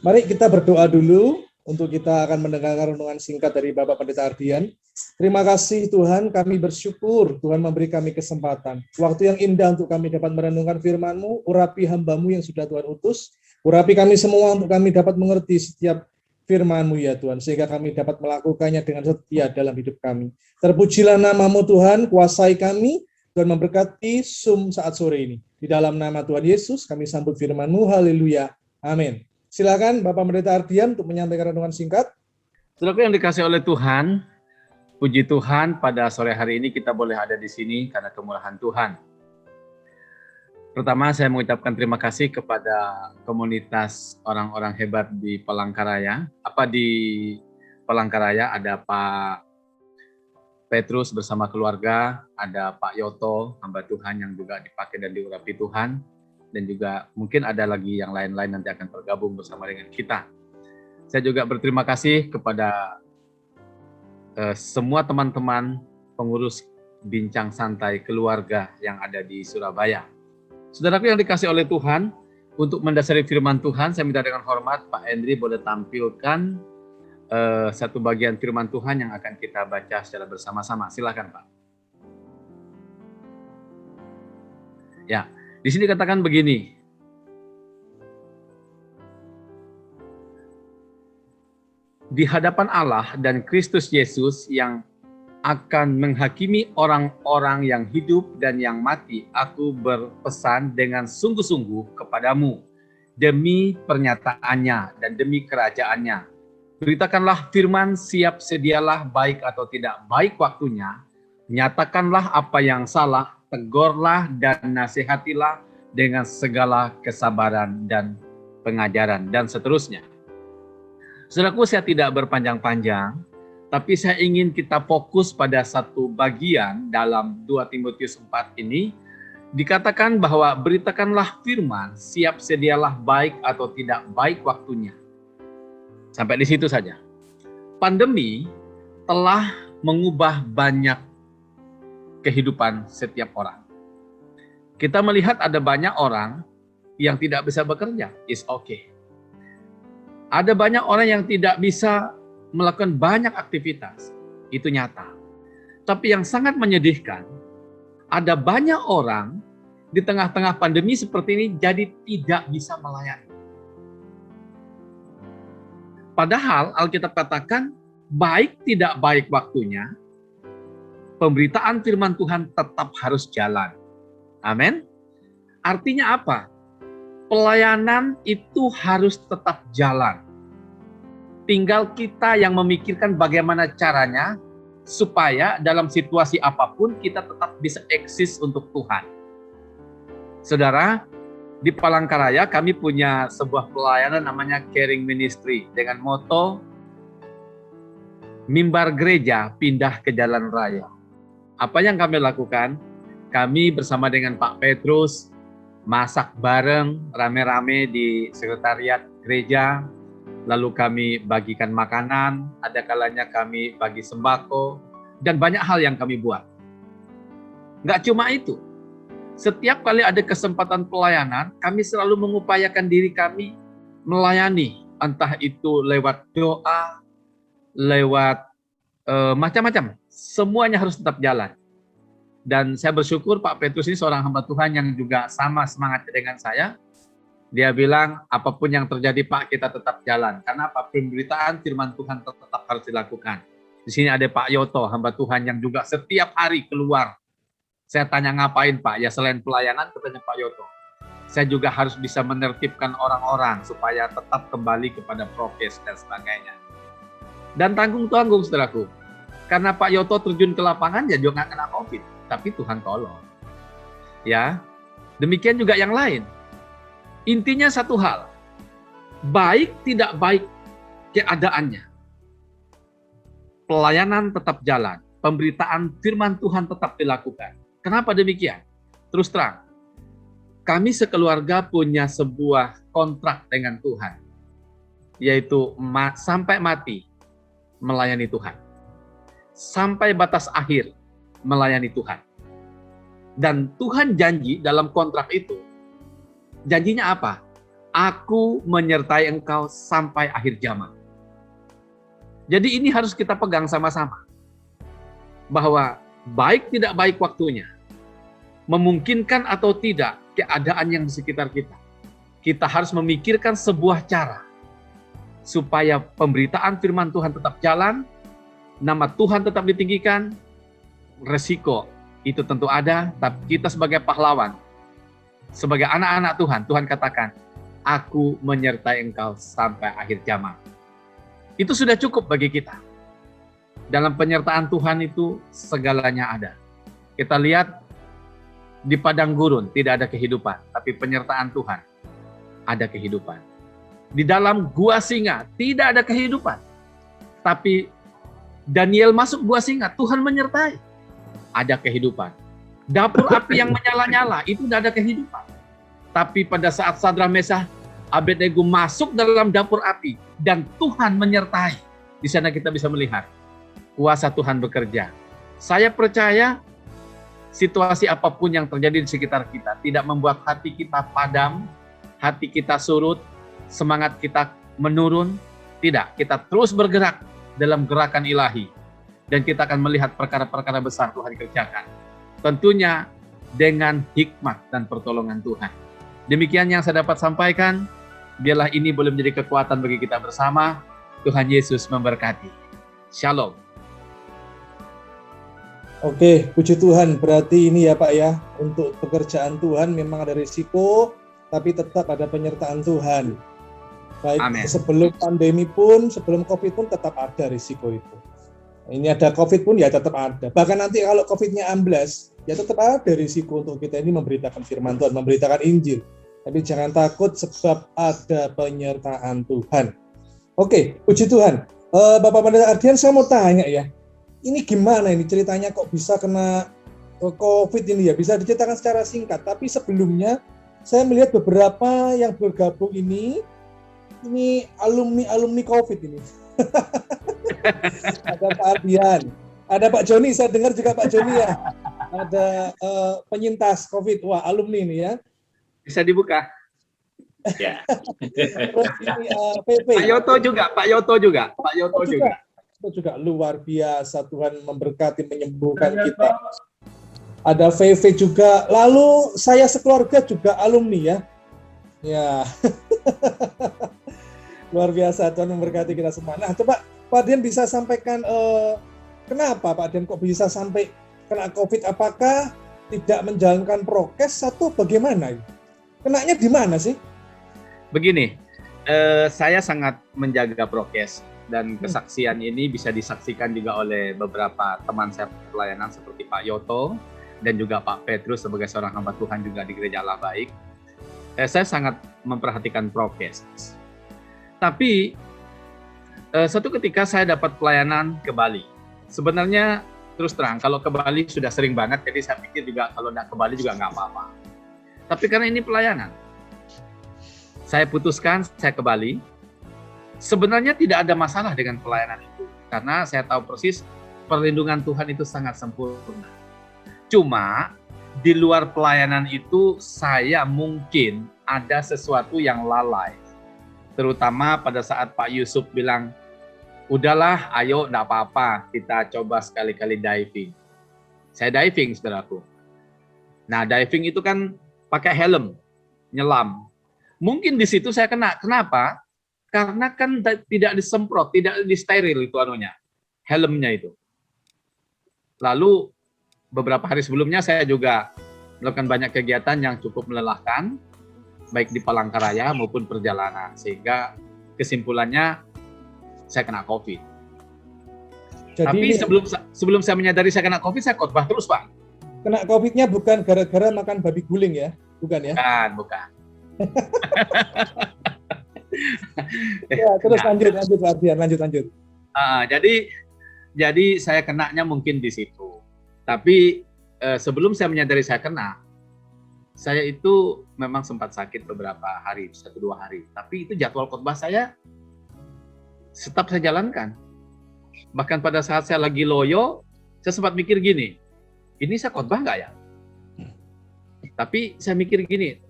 Mari kita berdoa dulu untuk kita akan mendengarkan renungan singkat dari Bapak Pendeta Ardian. Terima kasih Tuhan, kami bersyukur Tuhan memberi kami kesempatan. Waktu yang indah untuk kami dapat merenungkan firman-Mu, urapi hamba-Mu yang sudah Tuhan utus, urapi kami semua untuk kami dapat mengerti setiap firman-Mu ya Tuhan, sehingga kami dapat melakukannya dengan setia dalam hidup kami. Terpujilah nama-Mu Tuhan, kuasai kami, Tuhan memberkati Zoom saat sore ini. Di dalam nama Tuhan Yesus, kami sambut firman-Mu, haleluya, amin. Silakan Bapak Pendeta Ardian untuk menyampaikan renungan singkat. Saudaraku yang dikasihi oleh Tuhan, puji Tuhan pada sore hari ini kita boleh ada di sini karena kemurahan Tuhan. Pertama saya mengucapkan terima kasih kepada komunitas orang-orang hebat di Palangkaraya. Di Palangkaraya ada Pak Petrus bersama keluarga, ada Pak Yoto, hamba Tuhan yang juga dipakai dan diurapi Tuhan. Dan juga mungkin ada lagi yang lain-lain nanti akan bergabung bersama dengan kita. Saya juga berterima kasih kepada semua teman-teman pengurus bincang santai keluarga yang ada di Surabaya. Saudaraku yang dikasih oleh Tuhan, untuk mendasari firman Tuhan, saya minta dengan hormat Pak Endri boleh tampilkan satu bagian firman Tuhan yang akan kita baca secara bersama-sama. Silakan Pak. Ya. Di sini katakan begini, di hadapan Allah dan Kristus Yesus yang akan menghakimi orang-orang yang hidup dan yang mati, aku berpesan dengan sungguh-sungguh kepadamu, demi pernyataannya dan demi kerajaannya. Beritakanlah firman, siap sedialah baik atau tidak baik waktunya, nyatakanlah apa yang salah, tegurlah dan nasihatilah dengan segala kesabaran dan pengajaran, dan seterusnya. Saudaraku, saya tidak berpanjang-panjang, tapi saya ingin kita fokus pada satu bagian dalam 2 Timotius 4 ini. Dikatakan bahwa beritakanlah firman, siap sedialah baik atau tidak baik waktunya. Sampai di situ saja. Pandemi telah mengubah banyak kehidupan setiap orang. Kita melihat ada banyak orang yang tidak bisa bekerja, is okay. Ada banyak orang yang tidak bisa melakukan banyak aktivitas, itu nyata. Tapi yang sangat menyedihkan, ada banyak orang di tengah-tengah pandemi seperti ini jadi tidak bisa melayani. Padahal Alkitab katakan, baik tidak baik waktunya, pemberitaan firman Tuhan tetap harus jalan. Amin. Artinya apa? Pelayanan itu harus tetap jalan. Tinggal kita yang memikirkan bagaimana caranya supaya dalam situasi apapun kita tetap bisa eksis untuk Tuhan. Saudara, di Palangkaraya kami punya sebuah pelayanan namanya Caring Ministry dengan moto mimbar gereja pindah ke jalan raya. Apa yang kami lakukan? Kami bersama dengan Pak Petrus masak bareng rame-rame di sekretariat gereja, lalu kami bagikan makanan, ada kalanya kami bagi sembako, dan banyak hal yang kami buat. Nggak cuma itu, setiap kali ada kesempatan pelayanan, kami selalu mengupayakan diri kami melayani, entah itu lewat doa, lewat macam-macam, semuanya harus tetap jalan. Dan saya bersyukur Pak Petrus ini seorang hamba Tuhan yang juga sama semangatnya dengan saya. Dia bilang, apapun yang terjadi Pak, kita tetap jalan. Karena apa? Pemberitaan firman Tuhan tetap harus dilakukan. Di sini ada Pak Yoto, hamba Tuhan yang juga setiap hari keluar. Saya tanya ngapain Pak? Ya selain pelayanan, katanya Pak Yoto, saya juga harus bisa menertibkan orang-orang supaya tetap kembali kepada prokes dan sebagainya. Dan tanggung-tanggung saudaraku. Karena Pak Yoto terjun ke lapangan, ya juga nggak kena COVID. Tapi Tuhan tolong. Ya, demikian juga yang lain. Intinya satu hal, baik tidak baik keadaannya, pelayanan tetap jalan, pemberitaan firman Tuhan tetap dilakukan. Kenapa demikian? Terus terang, kami sekeluarga punya sebuah kontrak dengan Tuhan, yaitu sampai mati melayani Tuhan, sampai batas akhir melayani Tuhan. Dan Tuhan janji dalam kontrak itu, janjinya apa? Aku menyertai engkau sampai akhir zaman. Jadi ini harus kita pegang sama-sama. Bahwa baik tidak baik waktunya, memungkinkan atau tidak keadaan yang di sekitar kita, kita harus memikirkan sebuah cara supaya pemberitaan firman Tuhan tetap jalan, nama Tuhan tetap ditinggikan. Resiko itu tentu ada, tapi kita sebagai pahlawan, sebagai anak-anak Tuhan, Tuhan katakan, aku menyertai engkau sampai akhir zaman. Itu sudah cukup bagi kita. Dalam penyertaan Tuhan itu segalanya ada. Kita lihat di padang gurun tidak ada kehidupan, tapi penyertaan Tuhan ada kehidupan. Di dalam gua singa tidak ada kehidupan, tapi Daniel masuk gua singa, Tuhan menyertai, ada kehidupan. Dapur api yang menyala-nyala itu tidak ada kehidupan. Tapi pada saat Sadrak Mesah Abednego masuk dalam dapur api dan Tuhan menyertai, di sana kita bisa melihat kuasa Tuhan bekerja. Saya percaya situasi apapun yang terjadi di sekitar kita tidak membuat hati kita padam, hati kita surut, semangat kita menurun. Tidak, kita terus bergerak dalam gerakan ilahi dan kita akan melihat perkara-perkara besar Tuhan kerjakan. Tentunya dengan hikmat dan pertolongan Tuhan. Demikian yang saya dapat sampaikan. Biarlah ini boleh menjadi kekuatan bagi kita bersama. Tuhan Yesus memberkati. Shalom. Oke, puji Tuhan. Berarti ini ya Pak ya, untuk pekerjaan Tuhan memang ada risiko, tapi tetap ada penyertaan Tuhan. Baik, Amen. Sebelum pandemi pun, sebelum COVID pun tetap ada risiko itu. Ini ada COVID pun ya tetap ada. Bahkan nanti kalau COVID-nya amblas, ya tetap ada risiko untuk kita ini memberitakan firman Tuhan, memberitakan Injil. Tapi jangan takut sebab ada penyertaan Tuhan. Oke, puji Tuhan. Bapak Pendeta Ardian, saya mau tanya ya. Ini gimana ini ceritanya kok bisa kena COVID ini ya? Bisa diceritakan secara singkat. Tapi sebelumnya saya melihat beberapa yang bergabung ini alumni COVID ini. Ada Pak Ardian, ada Pak Joni, saya dengar juga Pak Joni ya. Ada penyintas COVID, wah alumni ini ya. Bisa dibuka. Ya. Terus ini PP. Pak Yoto juga. Itu juga luar biasa, Tuhan memberkati, menyembuhkan kita. Ada VV juga. Lalu saya sekeluarga juga alumni ya. Ya. Luar biasa, Tuhan memberkati kita semua. Nah, coba Pak Dian bisa sampaikan kenapa Pak Dian kok bisa sampai kena COVID? Apakah tidak menjalankan prokes atau bagaimana? Kenanya di mana sih? Begini, saya sangat menjaga prokes dan kesaksian ini bisa disaksikan juga oleh beberapa teman saya pelayanan seperti Pak Yoto dan juga Pak Petrus sebagai seorang hamba Tuhan juga di Gereja Allah Baik. Saya sangat memperhatikan prokes. Tapi suatu ketika saya dapat pelayanan ke Bali. Sebenarnya terus terang kalau ke Bali sudah sering banget, jadi saya pikir juga kalau tidak ke Bali juga nggak apa-apa. Tapi karena ini pelayanan, saya putuskan saya ke Bali. Sebenarnya tidak ada masalah dengan pelayanan itu, karena saya tahu persis perlindungan Tuhan itu sangat sempurna. Cuma di luar pelayanan itu saya mungkin ada sesuatu yang lalai. Terutama pada saat Pak Yusuf bilang, udahlah ayo enggak apa-apa, kita coba sekali-kali diving. Saya diving, saudaraku. Nah diving itu kan pakai helm, nyelam. Mungkin di situ saya kena. Kenapa? Karena kan tidak disemprot, tidak disteril itu anunya, helmnya itu. Lalu beberapa hari sebelumnya saya juga melakukan banyak kegiatan yang cukup melelahkan, baik di Palangkaraya maupun perjalanan, sehingga kesimpulannya saya kena COVID. Jadi tapi sebelum saya menyadari saya kena COVID, saya khotbah terus, Pak. Kena COVID-nya bukan gara-gara makan babi guling ya? Bukan ya? Bukan. Ya, terus lanjut Pak Ardian, lanjut. Jadi saya kenanya mungkin di situ. Tapi sebelum saya menyadari saya kena, saya itu memang sempat sakit beberapa hari, 1-2 hari. Tapi itu jadwal khotbah saya tetap saya jalankan. Bahkan pada saat saya lagi loyo, saya sempat mikir gini, ini saya khotbah nggak ya? Tapi saya mikir gini,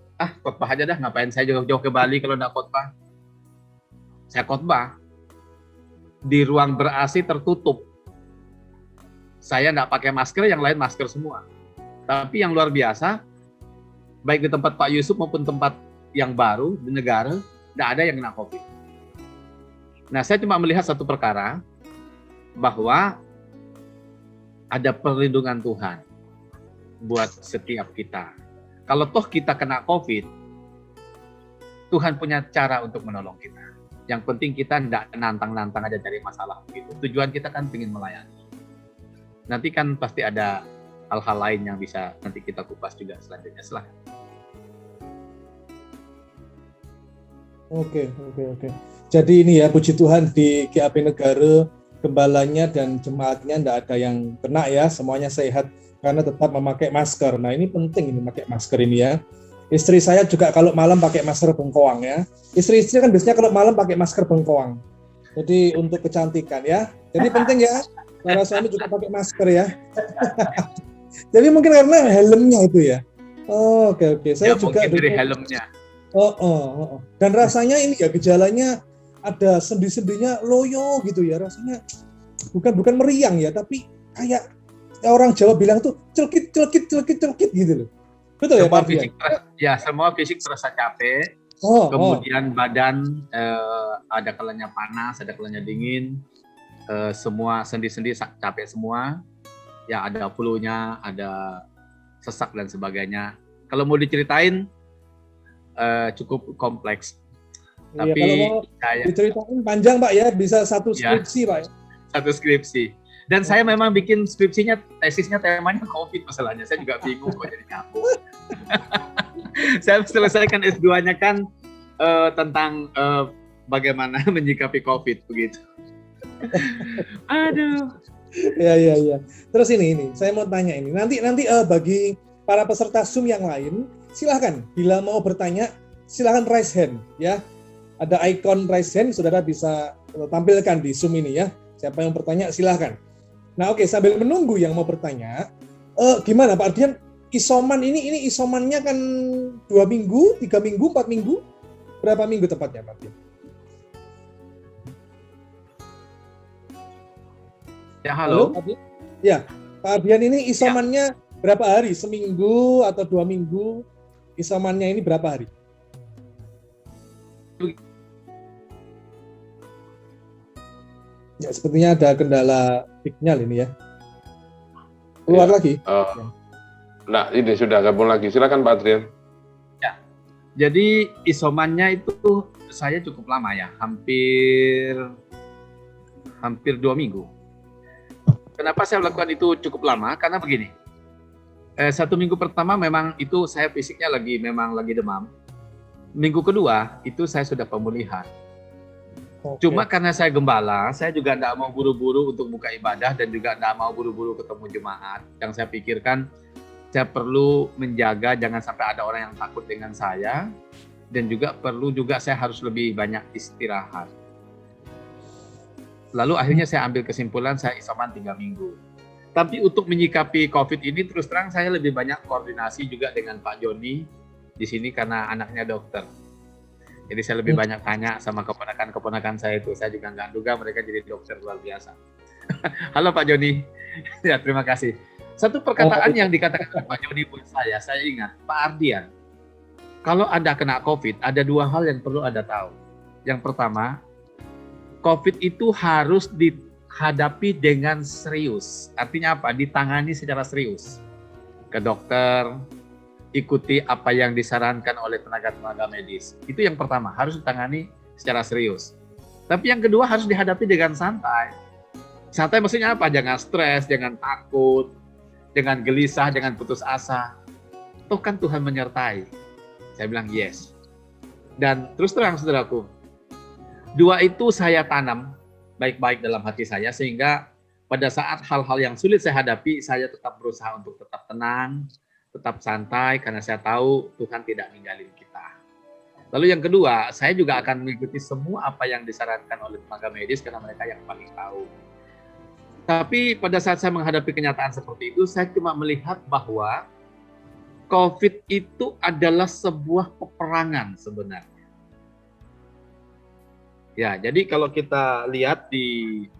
khotbah aja dah, ngapain saya jauh-jauh ke Bali kalau nggak khotbah. Saya khotbah di ruang ber-AC tertutup. Saya nggak pakai masker, yang lain masker semua. Tapi yang luar biasa, baik di tempat Pak Yusuf maupun tempat yang baru di negara, nggak ada yang kena COVID. Nah, saya cuma melihat satu perkara, bahwa ada perlindungan Tuhan buat setiap kita. Kalau toh kita kena COVID, Tuhan punya cara untuk menolong kita. Yang penting kita tidak nantang-nantang aja cari masalah begitu. Tujuan kita kan ingin melayani. Nanti kan pasti ada hal-hal lain yang bisa nanti kita kupas juga selanjutnya. Silahkan. Oke. Jadi ini ya, puji Tuhan di GAP Negara, gembalanya dan jemaatnya tidak ada yang kena ya, semuanya sehat karena tetap memakai masker. Nah ini penting ini pakai masker ini ya. Istri saya juga kalau malam pakai masker bengkoang ya. Istri-istri kan biasanya kalau malam pakai masker bengkoang. Jadi untuk kecantikan ya. Jadi penting ya, para suami juga pakai masker ya. Jadi mungkin karena helmnya itu ya. Oke. Saya Ya, juga mungkin dari helmnya. Dan rasanya ini ya, gejalanya ada sendi-sendinya loyo gitu ya, rasanya bukan meriang ya, tapi kayak orang Jawa bilang tuh celkit gitu loh. Betul semua ya Pak? Semua fisik terasa capek. Kemudian badan ada kalanya panas, ada kalanya dingin. Semua sendi-sendi capek semua. Ya ada flu-nya, ada sesak dan sebagainya. Kalau mau diceritain cukup kompleks. Iya, Tapi kalau mau diceritain panjang Pak ya, bisa satu skripsi Pak. Satu skripsi. Dan saya memang bikin skripsinya, tesisnya temanya COVID masalahnya. Saya juga bingung kok jadi nyambung. Saya selesaikan S2-nya kan tentang bagaimana menyikapi COVID begitu. Aduh. Ya. Terus ini saya mau tanya ini. Nanti bagi para peserta Zoom yang lain, silahkan bila mau bertanya, silahkan raise hand ya. Ada ikon raise hand, saudara bisa tampilkan di Zoom ini ya. Siapa yang bertanya silahkan. Nah oke, sambil menunggu yang mau bertanya, gimana Pak Ardian, isoman ini isomannya kan 2 minggu, 3 minggu, 4 minggu? Berapa minggu tepatnya Pak Ardian? Ya, halo. Pak Ardian? Ya, Pak Ardian ini isomannya berapa hari? Seminggu atau 2 minggu? Isomannya ini berapa hari? Ya, sepertinya ada kendala sinyal ini ya. Keluar lagi. Nah, ini sudah gabung lagi. Silakan Pak Adrian. Ya. Jadi isomannya itu saya cukup lama ya, hampir 2 minggu. Kenapa saya melakukan itu cukup lama? Karena begini. 1 minggu pertama memang itu saya fisiknya memang lagi demam. Minggu kedua itu saya sudah pemulihan. Cuma karena saya gembala, saya juga tidak mau buru-buru untuk buka ibadah dan juga tidak mau buru-buru ketemu jemaat. Yang saya pikirkan, saya perlu menjaga jangan sampai ada orang yang takut dengan saya, dan juga saya harus lebih banyak istirahat. Lalu akhirnya saya ambil kesimpulan saya isoman 3 minggu. Tapi untuk menyikapi COVID ini terus terang saya lebih banyak koordinasi juga dengan Pak Joni di sini karena anaknya dokter. Jadi saya lebih banyak tanya sama keponakan saya itu. Saya juga nggak duga mereka jadi dokter luar biasa. Halo Pak Joni. Ya, terima kasih. Satu perkataan yang dikatakan oleh Pak Joni buat saya ingat, Pak Ardian, kalau Anda kena COVID, ada 2 hal yang perlu Anda tahu. Yang pertama, COVID itu harus dihadapi dengan serius. Artinya apa? Ditangani secara serius. Ke dokter, ikuti apa yang disarankan oleh tenaga-tenaga medis. Itu yang pertama, harus ditangani secara serius. Tapi yang kedua harus dihadapi dengan santai. Santai maksudnya apa? Jangan stres, jangan takut, jangan gelisah, jangan putus asa. Toh kan Tuhan menyertai. Saya bilang yes. Dan terus terang saudaraku, 2 itu saya tanam baik-baik dalam hati saya sehingga pada saat hal-hal yang sulit saya hadapi, saya tetap berusaha untuk tetap tenang, tetap santai karena saya tahu Tuhan tidak ninggalin kita. Lalu yang kedua, saya juga akan mengikuti semua apa yang disarankan oleh tenaga medis karena mereka yang paling tahu. Tapi pada saat saya menghadapi kenyataan seperti itu, saya cuma melihat bahwa COVID itu adalah sebuah peperangan sebenarnya. Ya, jadi kalau kita lihat di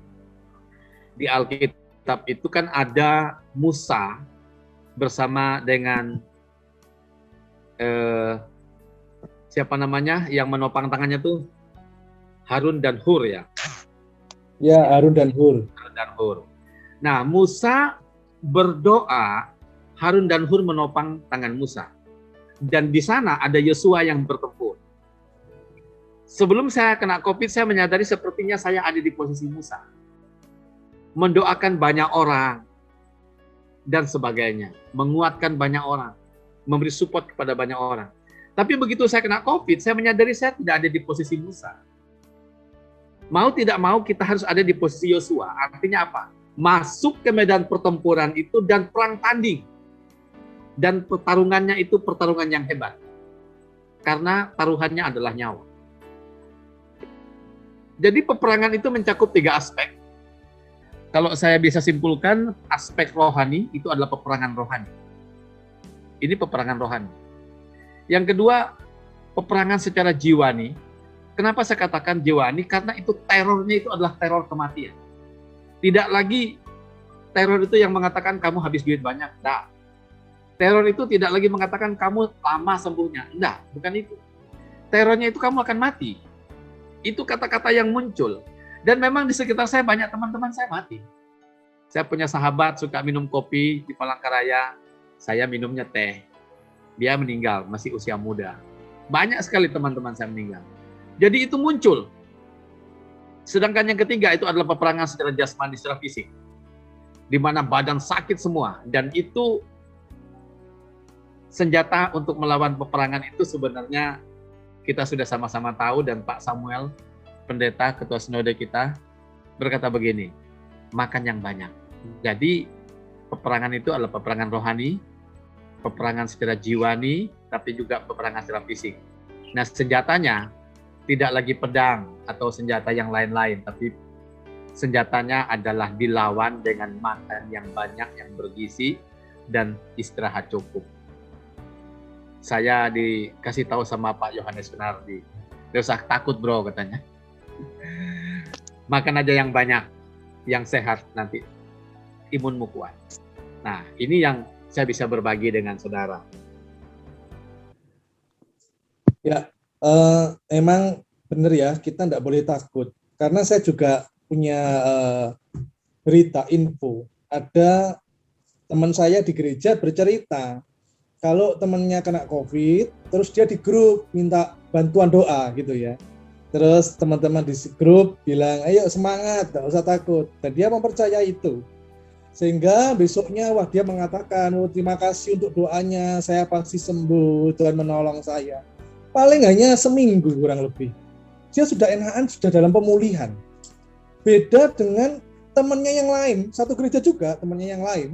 Alkitab itu kan ada Musa bersama dengan siapa namanya yang menopang tangannya tuh Harun dan Hur ya. Ya, Harun dan Hur. Harun dan Hur. Nah, Musa berdoa, Harun dan Hur menopang tangan Musa. Dan di sana ada Yosua yang bertempur. Sebelum saya kena COVID, saya menyadari sepertinya saya ada di posisi Musa. Mendoakan banyak orang dan sebagainya. Menguatkan banyak orang. Memberi support kepada banyak orang. Tapi begitu saya kena COVID, saya menyadari saya tidak ada di posisi Musa. Mau tidak mau kita harus ada di posisi Yosua. Artinya apa? Masuk ke medan pertempuran itu dan perang tanding. Dan pertarungannya itu pertarungan yang hebat. Karena taruhannya adalah nyawa. Jadi peperangan itu mencakup 3 aspek. Kalau saya bisa simpulkan, aspek rohani itu adalah peperangan rohani. Ini peperangan rohani. Yang kedua, peperangan secara jiwani. Kenapa saya katakan jiwani? Karena itu terornya itu adalah teror kematian. Tidak lagi teror itu yang mengatakan kamu habis duit banyak. Tidak. Teror itu tidak lagi mengatakan kamu lama sembuhnya. Tidak, bukan itu. Terornya itu kamu akan mati. Itu kata-kata yang muncul. Dan memang di sekitar saya banyak teman-teman saya mati. Saya punya sahabat suka minum kopi di Palangkaraya. Saya minumnya teh. Dia meninggal, masih usia muda. Banyak sekali teman-teman saya meninggal. Jadi itu muncul. Sedangkan yang ketiga itu adalah peperangan secara jasmani, secara fisik. Di mana badan sakit semua. Dan itu senjata untuk melawan peperangan itu sebenarnya kita sudah sama-sama tahu, dan Pak Samuel, pendeta, ketua sinode kita, berkata begini, makan yang banyak. Jadi peperangan itu adalah peperangan rohani, peperangan secara jiwani, tapi juga peperangan secara fisik. Nah, senjatanya tidak lagi pedang atau senjata yang lain-lain, tapi senjatanya adalah dilawan dengan makan yang banyak, yang bergizi, dan istirahat cukup. Saya dikasih tahu sama Pak Yohanes Gunardi, "Nggak usah takut bro," katanya. Makan aja yang banyak, yang sehat, nanti imunmu kuat. Nah, ini yang saya bisa berbagi dengan saudara. Ya, emang benar ya, kita nggak boleh takut. Karena saya juga punya berita, info. Ada teman saya di gereja bercerita, kalau temannya kena COVID, terus dia di grup minta bantuan doa gitu ya. Terus teman-teman di grup bilang, ayo semangat, gak usah takut. Dan dia mempercayai itu. Sehingga besoknya dia mengatakan, oh, terima kasih untuk doanya, saya pasti sembuh, Tuhan menolong saya. Paling hanya seminggu kurang lebih. Dia sudah enakan, sudah dalam pemulihan. Beda dengan temannya yang lain, satu gereja juga temannya yang lain,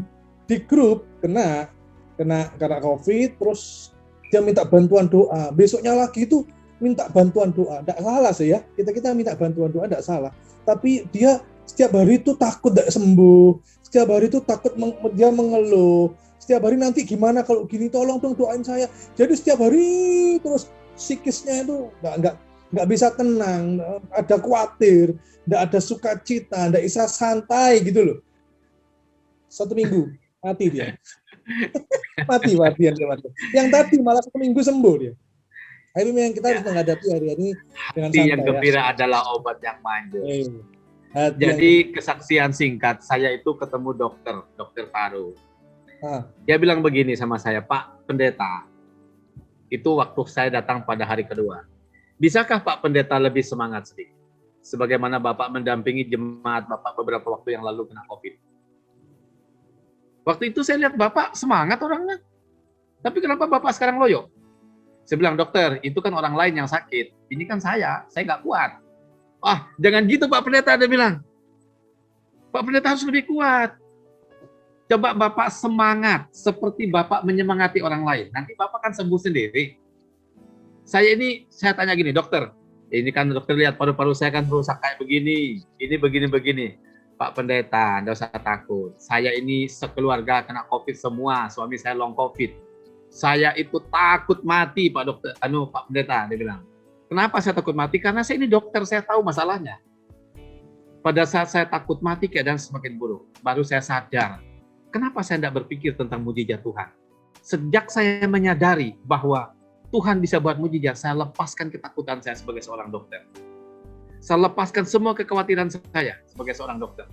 di grup kena karena COVID, terus dia minta bantuan doa. Besoknya lagi itu minta bantuan doa. Tidak salah sih ya, kita minta bantuan doa tidak salah. Tapi dia setiap hari itu takut tidak sembuh. Setiap hari itu takut dia mengeluh. Setiap hari nanti gimana kalau gini, tolong dong doain saya. Jadi setiap hari terus psikisnya itu nggak bisa tenang, ada khawatir, nggak ada sukacita, nggak bisa santai gitu loh. 1 minggu mati dia. mati. Yang tadi malah 1 minggu sembuh dia. Ini yang kita harus menghadapi hari ini dengan santai. Yang gembira adalah obat yang manjur. Jadi kesaksian singkat, saya itu ketemu dokter Faru. Dia bilang begini sama saya, Pak Pendeta, itu waktu saya datang pada hari kedua. Bisakah Pak Pendeta lebih semangat sedikit? Sebagaimana Bapak mendampingi jemaat Bapak beberapa waktu yang lalu kena COVID. Waktu itu saya lihat Bapak semangat orangnya. Tapi kenapa Bapak sekarang loyo? Saya bilang, dokter, itu kan orang lain yang sakit. Ini kan saya nggak kuat. Wah, jangan gitu Pak Pendeta, dia bilang. Pak Pendeta harus lebih kuat. Coba Bapak semangat seperti Bapak menyemangati orang lain. Nanti Bapak kan sembuh sendiri. Saya tanya gini, dokter, ini kan dokter lihat paru-paru saya kan rusak kayak begini. Ini begini. Pak Pendeta, nggak usah takut. Saya ini sekeluarga kena COVID semua. Suami saya long COVID. Saya itu takut mati, Pak Dokter, Pak Pendeta, dia bilang. Kenapa saya takut mati? Karena saya ini dokter, saya tahu masalahnya. Pada saat saya takut mati, keadaan semakin buruk. Baru saya sadar, kenapa saya tidak berpikir tentang mujizat Tuhan. Sejak saya menyadari bahwa Tuhan bisa buat mujizat, saya lepaskan ketakutan saya sebagai seorang dokter. Saya lepaskan semua kekhawatiran saya sebagai seorang dokter.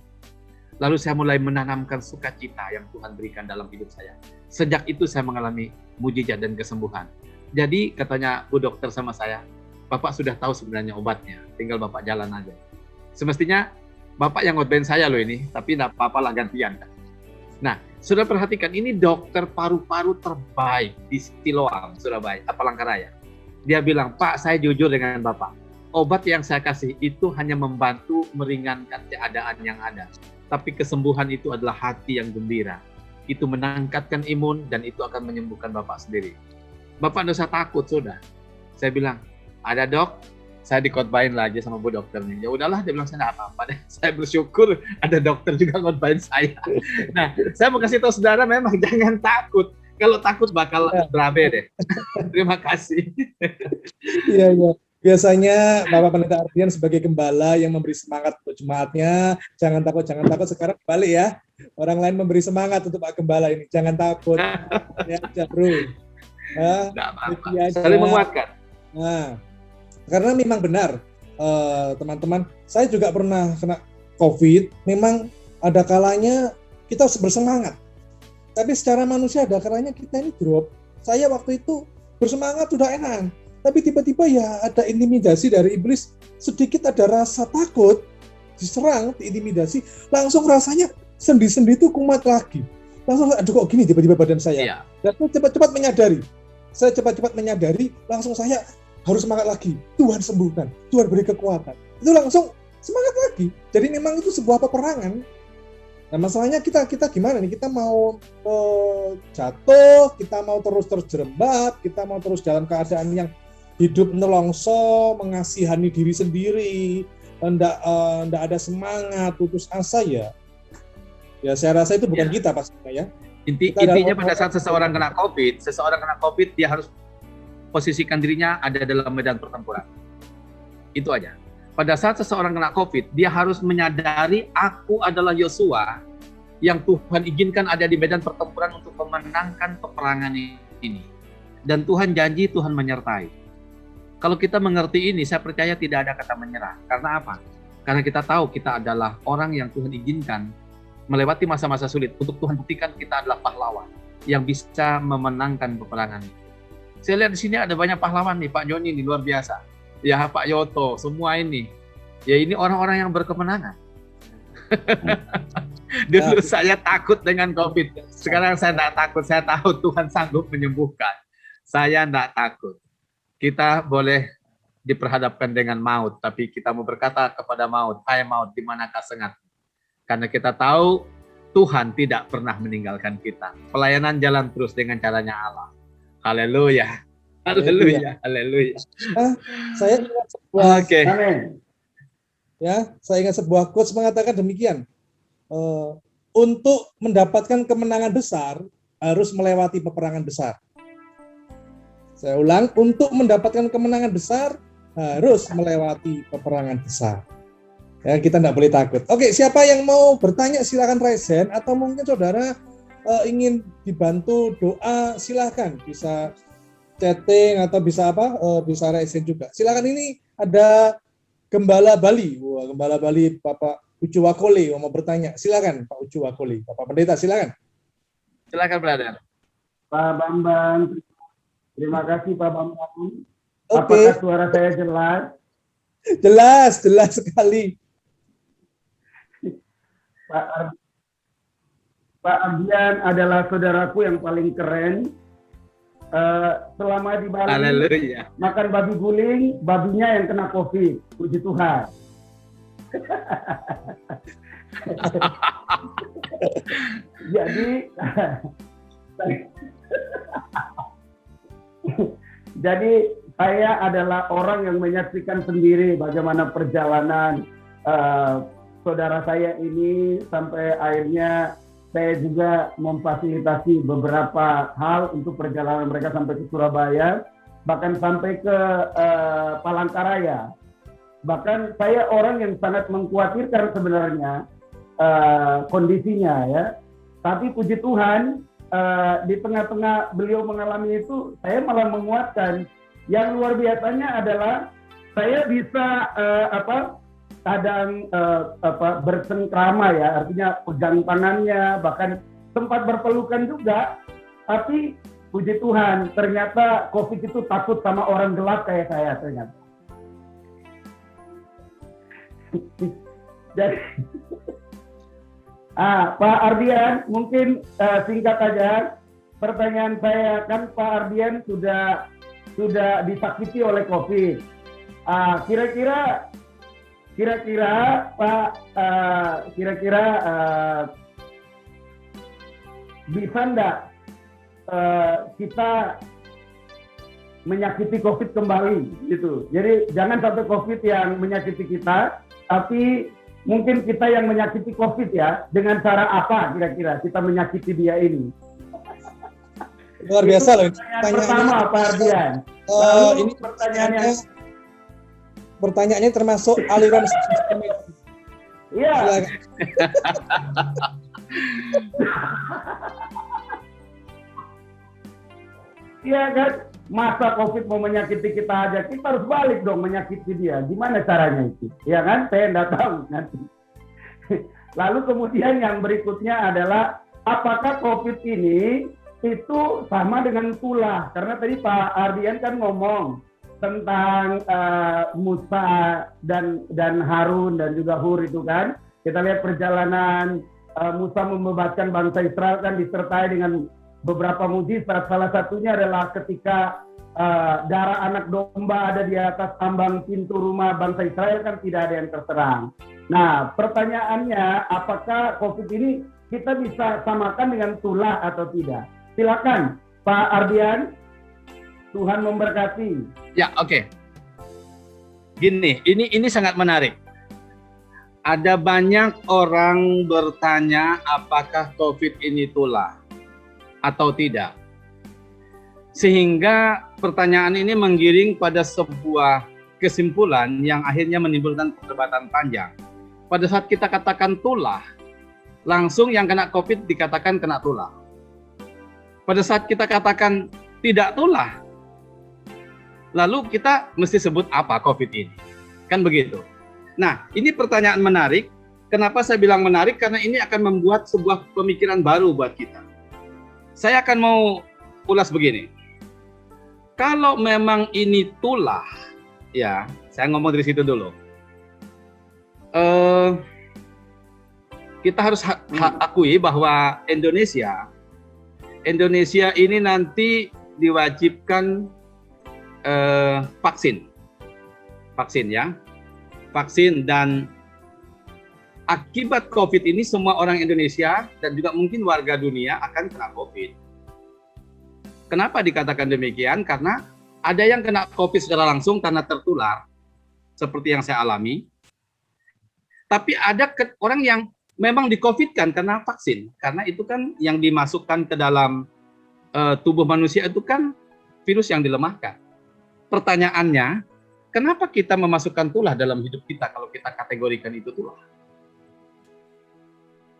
Lalu saya mulai menanamkan sukacita yang Tuhan berikan dalam hidup saya. Sejak itu saya mengalami mujizat dan kesembuhan. Jadi katanya Bu Dokter sama saya, Bapak sudah tahu sebenarnya obatnya, tinggal Bapak jalan aja. Semestinya Bapak yang ngotbain saya loh ini, tapi enggak apa-apa lah gantian. Nah, sudah perhatikan, ini dokter paru-paru terbaik di Siloam, Surabaya, Palangkaraya. Dia bilang, Pak, saya jujur dengan Bapak. Obat yang saya kasih itu hanya membantu meringankan keadaan yang ada. Tapi kesembuhan itu adalah hati yang gembira. Itu meningkatkan imun dan itu akan menyembuhkan Bapak sendiri. Bapak tidak usah takut, sudah. Saya bilang, ada dok, saya dikotbain lah aja sama Bu Dokter nih. Ya udahlah, dia bilang saya nggak apa-apa deh. Saya bersyukur ada dokter juga ngotbain saya. Nah, saya mau kasih tahu saudara, memang jangan takut. Kalau takut bakal berabe deh. Terima kasih. Iya, iya. Biasanya Bapak Pendeta Ardian sebagai gembala yang memberi semangat untuk jemaatnya, jangan takut, jangan takut. Sekarang balik ya, orang lain memberi semangat untuk Pak Gembala ini, jangan takut. Ya, aja, bro. Nah, saling menguatkan. Nah, karena memang benar, teman-teman, saya juga pernah kena COVID, memang ada kalanya kita bersemangat. Tapi secara manusia ada kalanya kita ini drop. Saya waktu itu bersemangat sudah enak. Tapi tiba-tiba ya ada intimidasi dari iblis, sedikit ada rasa takut, diserang, diintimidasi, langsung rasanya sendi-sendi itu kumat lagi. Langsung, aduh kok gini tiba-tiba badan saya. Iya. Dan saya cepat-cepat menyadari, langsung saya harus semangat lagi. Tuhan sembuhkan, Tuhan beri kekuatan. Itu langsung semangat lagi. Jadi memang itu sebuah peperangan. Nah masalahnya kita gimana nih? Kita mau jatuh, kita mau terus jerembab, kita mau terus dalam keadaan yang hidup nelongso, mengasihani diri sendiri, ndak ada semangat, putus asa ya. Ya saya rasa itu bukan kita pastinya ya. Intinya pada saat seseorang kena COVID, dia harus posisikan dirinya ada dalam medan pertempuran. Itu aja. Pada saat seseorang kena COVID, dia harus menyadari aku adalah Yosua yang Tuhan izinkan ada di medan pertempuran untuk memenangkan peperangan ini. Dan Tuhan janji, Tuhan menyertai. Kalau kita mengerti ini, saya percaya tidak ada kata menyerah. Karena apa? Karena kita tahu kita adalah orang yang Tuhan izinkan melewati masa-masa sulit untuk Tuhan buktikan kita adalah pahlawan yang bisa memenangkan peperangan ini. Saya lihat di sini ada banyak pahlawan nih, Pak Joni ini luar biasa. Ya Pak Yoto, semua ini. Ya ini orang-orang yang berkemenangan. Dulu saya takut dengan COVID. Sekarang saya tidak takut, saya tahu Tuhan sanggup menyembuhkan. Saya tidak takut. Kita boleh diperhadapkan dengan maut, tapi kita mau berkata kepada maut, hai maut, di manakah sengat? Karena kita tahu Tuhan tidak pernah meninggalkan kita. Pelayanan jalan terus dengan caranya Allah. Haleluya. Haleluya. Haleluya. Saya ingat sebuah saya ingat sebuah quotes mengatakan demikian. Untuk mendapatkan kemenangan besar harus melewati peperangan besar. Saya ulang, untuk mendapatkan kemenangan besar harus melewati peperangan besar. Ya, kita tidak boleh takut. Oke, siapa yang mau bertanya silakan raise hand, atau mungkin saudara ingin dibantu doa silakan, bisa chatting atau bisa bisa raise hand juga. Silakan, ini ada Gembala Bali. Wah, Gembala Bali Bapak Ucu Wakoli mau bertanya. Silakan Pak Ucu Wakoli. Bapak Pendeta silakan. Silakan brother. Pak Bambang. Terima kasih Pak Bambang. Oke. Apakah suara saya jelas? Jelas sekali. Pak Ardian adalah saudaraku yang paling keren. Selama di Bali, haleluya, makan babi guling, babinya yang kena COVID. Puji Tuhan. Jadi saya adalah orang yang menyaksikan sendiri bagaimana perjalanan saudara saya ini sampai akhirnya saya juga memfasilitasi beberapa hal untuk perjalanan mereka sampai ke Surabaya, bahkan sampai ke Palangkaraya. Bahkan saya orang yang sangat mengkhawatirkan sebenarnya kondisinya ya. Tapi puji Tuhan di tengah-tengah beliau mengalami itu, saya malah menguatkan. Yang luar biasanya adalah saya bisa kadang bersengkrama ya, artinya pegang tangannya, bahkan sempat berpelukan juga. Tapi puji Tuhan, ternyata COVID itu takut sama orang gelap kayak saya ternyata. Jadi, Pak Ardian, mungkin singkat aja pertanyaan saya, kan Pak Ardian sudah disakiti oleh COVID. Kira-kira Pak, bisa enggak kita menyakiti COVID kembali gitu. Jadi jangan sampai COVID yang menyakiti kita, tapi mungkin kita yang menyakiti COVID ya. Dengan cara apa kira-kira kita menyakiti dia ini? Luar biasa loh. Pertanyaan pertama Pak Ardian. Ini pertanyaannya termasuk aliran sistem. Iya. Iya kan, masa COVID mau menyakiti kita aja, kita harus balik dong menyakiti dia. Gimana caranya itu? Ya kan, saya nggak tahu nanti. Lalu kemudian yang berikutnya adalah, apakah COVID ini itu sama dengan tulah? Karena tadi Pak Ardian kan ngomong tentang Musa dan Harun dan juga Hur itu kan. Kita lihat perjalanan Musa membebaskan bangsa Israel kan disertai dengan beberapa mujizat. Salah satunya adalah ketika darah anak domba ada di atas ambang pintu rumah bangsa Israel kan tidak ada yang terserang. Nah, pertanyaannya, apakah COVID ini kita bisa samakan dengan tulah atau tidak? Silakan Pak Ardian, Tuhan memberkati. Ya, oke. Gini, ini sangat menarik. Ada banyak orang bertanya apakah COVID ini tulah atau tidak. Sehingga pertanyaan ini menggiring pada sebuah kesimpulan yang akhirnya menimbulkan perdebatan panjang. Pada saat kita katakan tulah, langsung yang kena COVID dikatakan kena tulah. Pada saat kita katakan tidak tulah, lalu kita mesti sebut apa COVID ini? Kan begitu. Nah, ini pertanyaan menarik. Kenapa saya bilang menarik? Karena ini akan membuat sebuah pemikiran baru buat kita. Saya akan mau ulas begini. Kalau memang ini tulah, ya, saya ngomong dari situ dulu. Kita harus akui bahwa Indonesia ini nanti diwajibkan vaksin ya, vaksin, dan akibat COVID ini semua orang Indonesia dan juga mungkin warga dunia akan kena COVID. Kenapa dikatakan demikian? Karena ada yang kena COVID secara langsung karena tertular, seperti yang saya alami. Tapi ada orang yang memang di-COVID-kan karena vaksin. Karena itu kan yang dimasukkan ke dalam tubuh manusia itu kan virus yang dilemahkan. Pertanyaannya, kenapa kita memasukkan tulah dalam hidup kita kalau kita kategorikan itu tulah?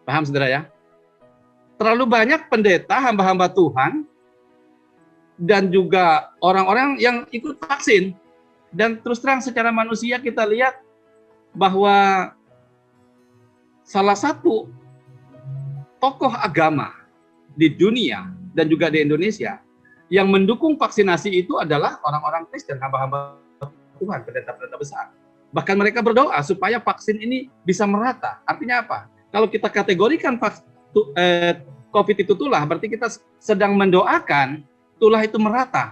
Paham saudara ya? Terlalu banyak pendeta, hamba-hamba Tuhan, dan juga orang-orang yang ikut vaksin. Dan terus terang secara manusia kita lihat bahwa salah satu tokoh agama di dunia dan juga di Indonesia yang mendukung vaksinasi itu adalah orang-orang Kristen, hamba-hamba Tuhan, pendeta-pendeta besar. Bahkan mereka berdoa supaya vaksin ini bisa merata. Artinya apa? Kalau kita kategorikan COVID itu tulah, berarti kita sedang mendoakan tulah itu merata,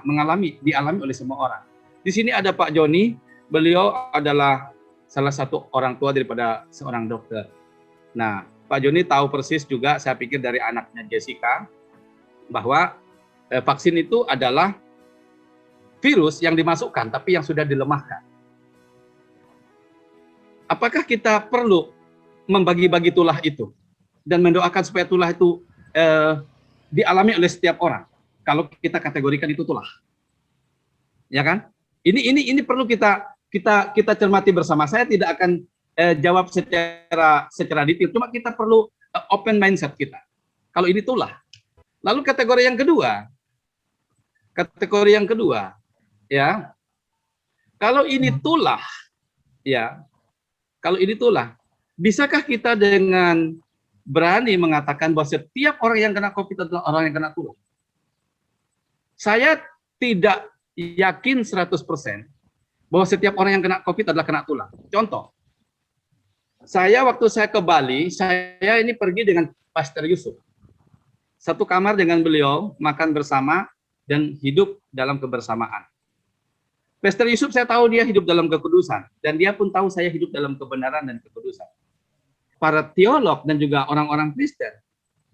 dialami oleh semua orang. Di sini ada Pak Joni, beliau adalah salah satu orang tua daripada seorang dokter. Nah, Pak Joni tahu persis juga, saya pikir dari anaknya Jessica, bahwa vaksin itu adalah virus yang dimasukkan, tapi yang sudah dilemahkan. Apakah kita perlu membagi-bagi tulah itu? dan mendoakan supaya tulah itu dialami oleh setiap orang. Kalau kita kategorikan itu tulah, ya kan? Ini perlu kita cermati bersama. Saya tidak akan jawab secara detail, cuma kita perlu open mindset kita. Kalau ini tulah. Lalu kategori yang kedua, ya, kalau ini tulah, ya, kalau ini tulah, bisakah kita dengan berani mengatakan bahwa setiap orang yang kena COVID adalah orang yang kena tulah? Saya tidak yakin 100% bahwa setiap orang yang kena COVID adalah kena tulah. Contoh, waktu saya ke Bali, saya ini pergi dengan Pastor Yusuf. Satu kamar dengan beliau, makan bersama, dan hidup dalam kebersamaan. Pastor Yusuf saya tahu dia hidup dalam kekudusan, dan dia pun tahu saya hidup dalam kebenaran dan kekudusan. Para teolog dan juga orang-orang Kristen,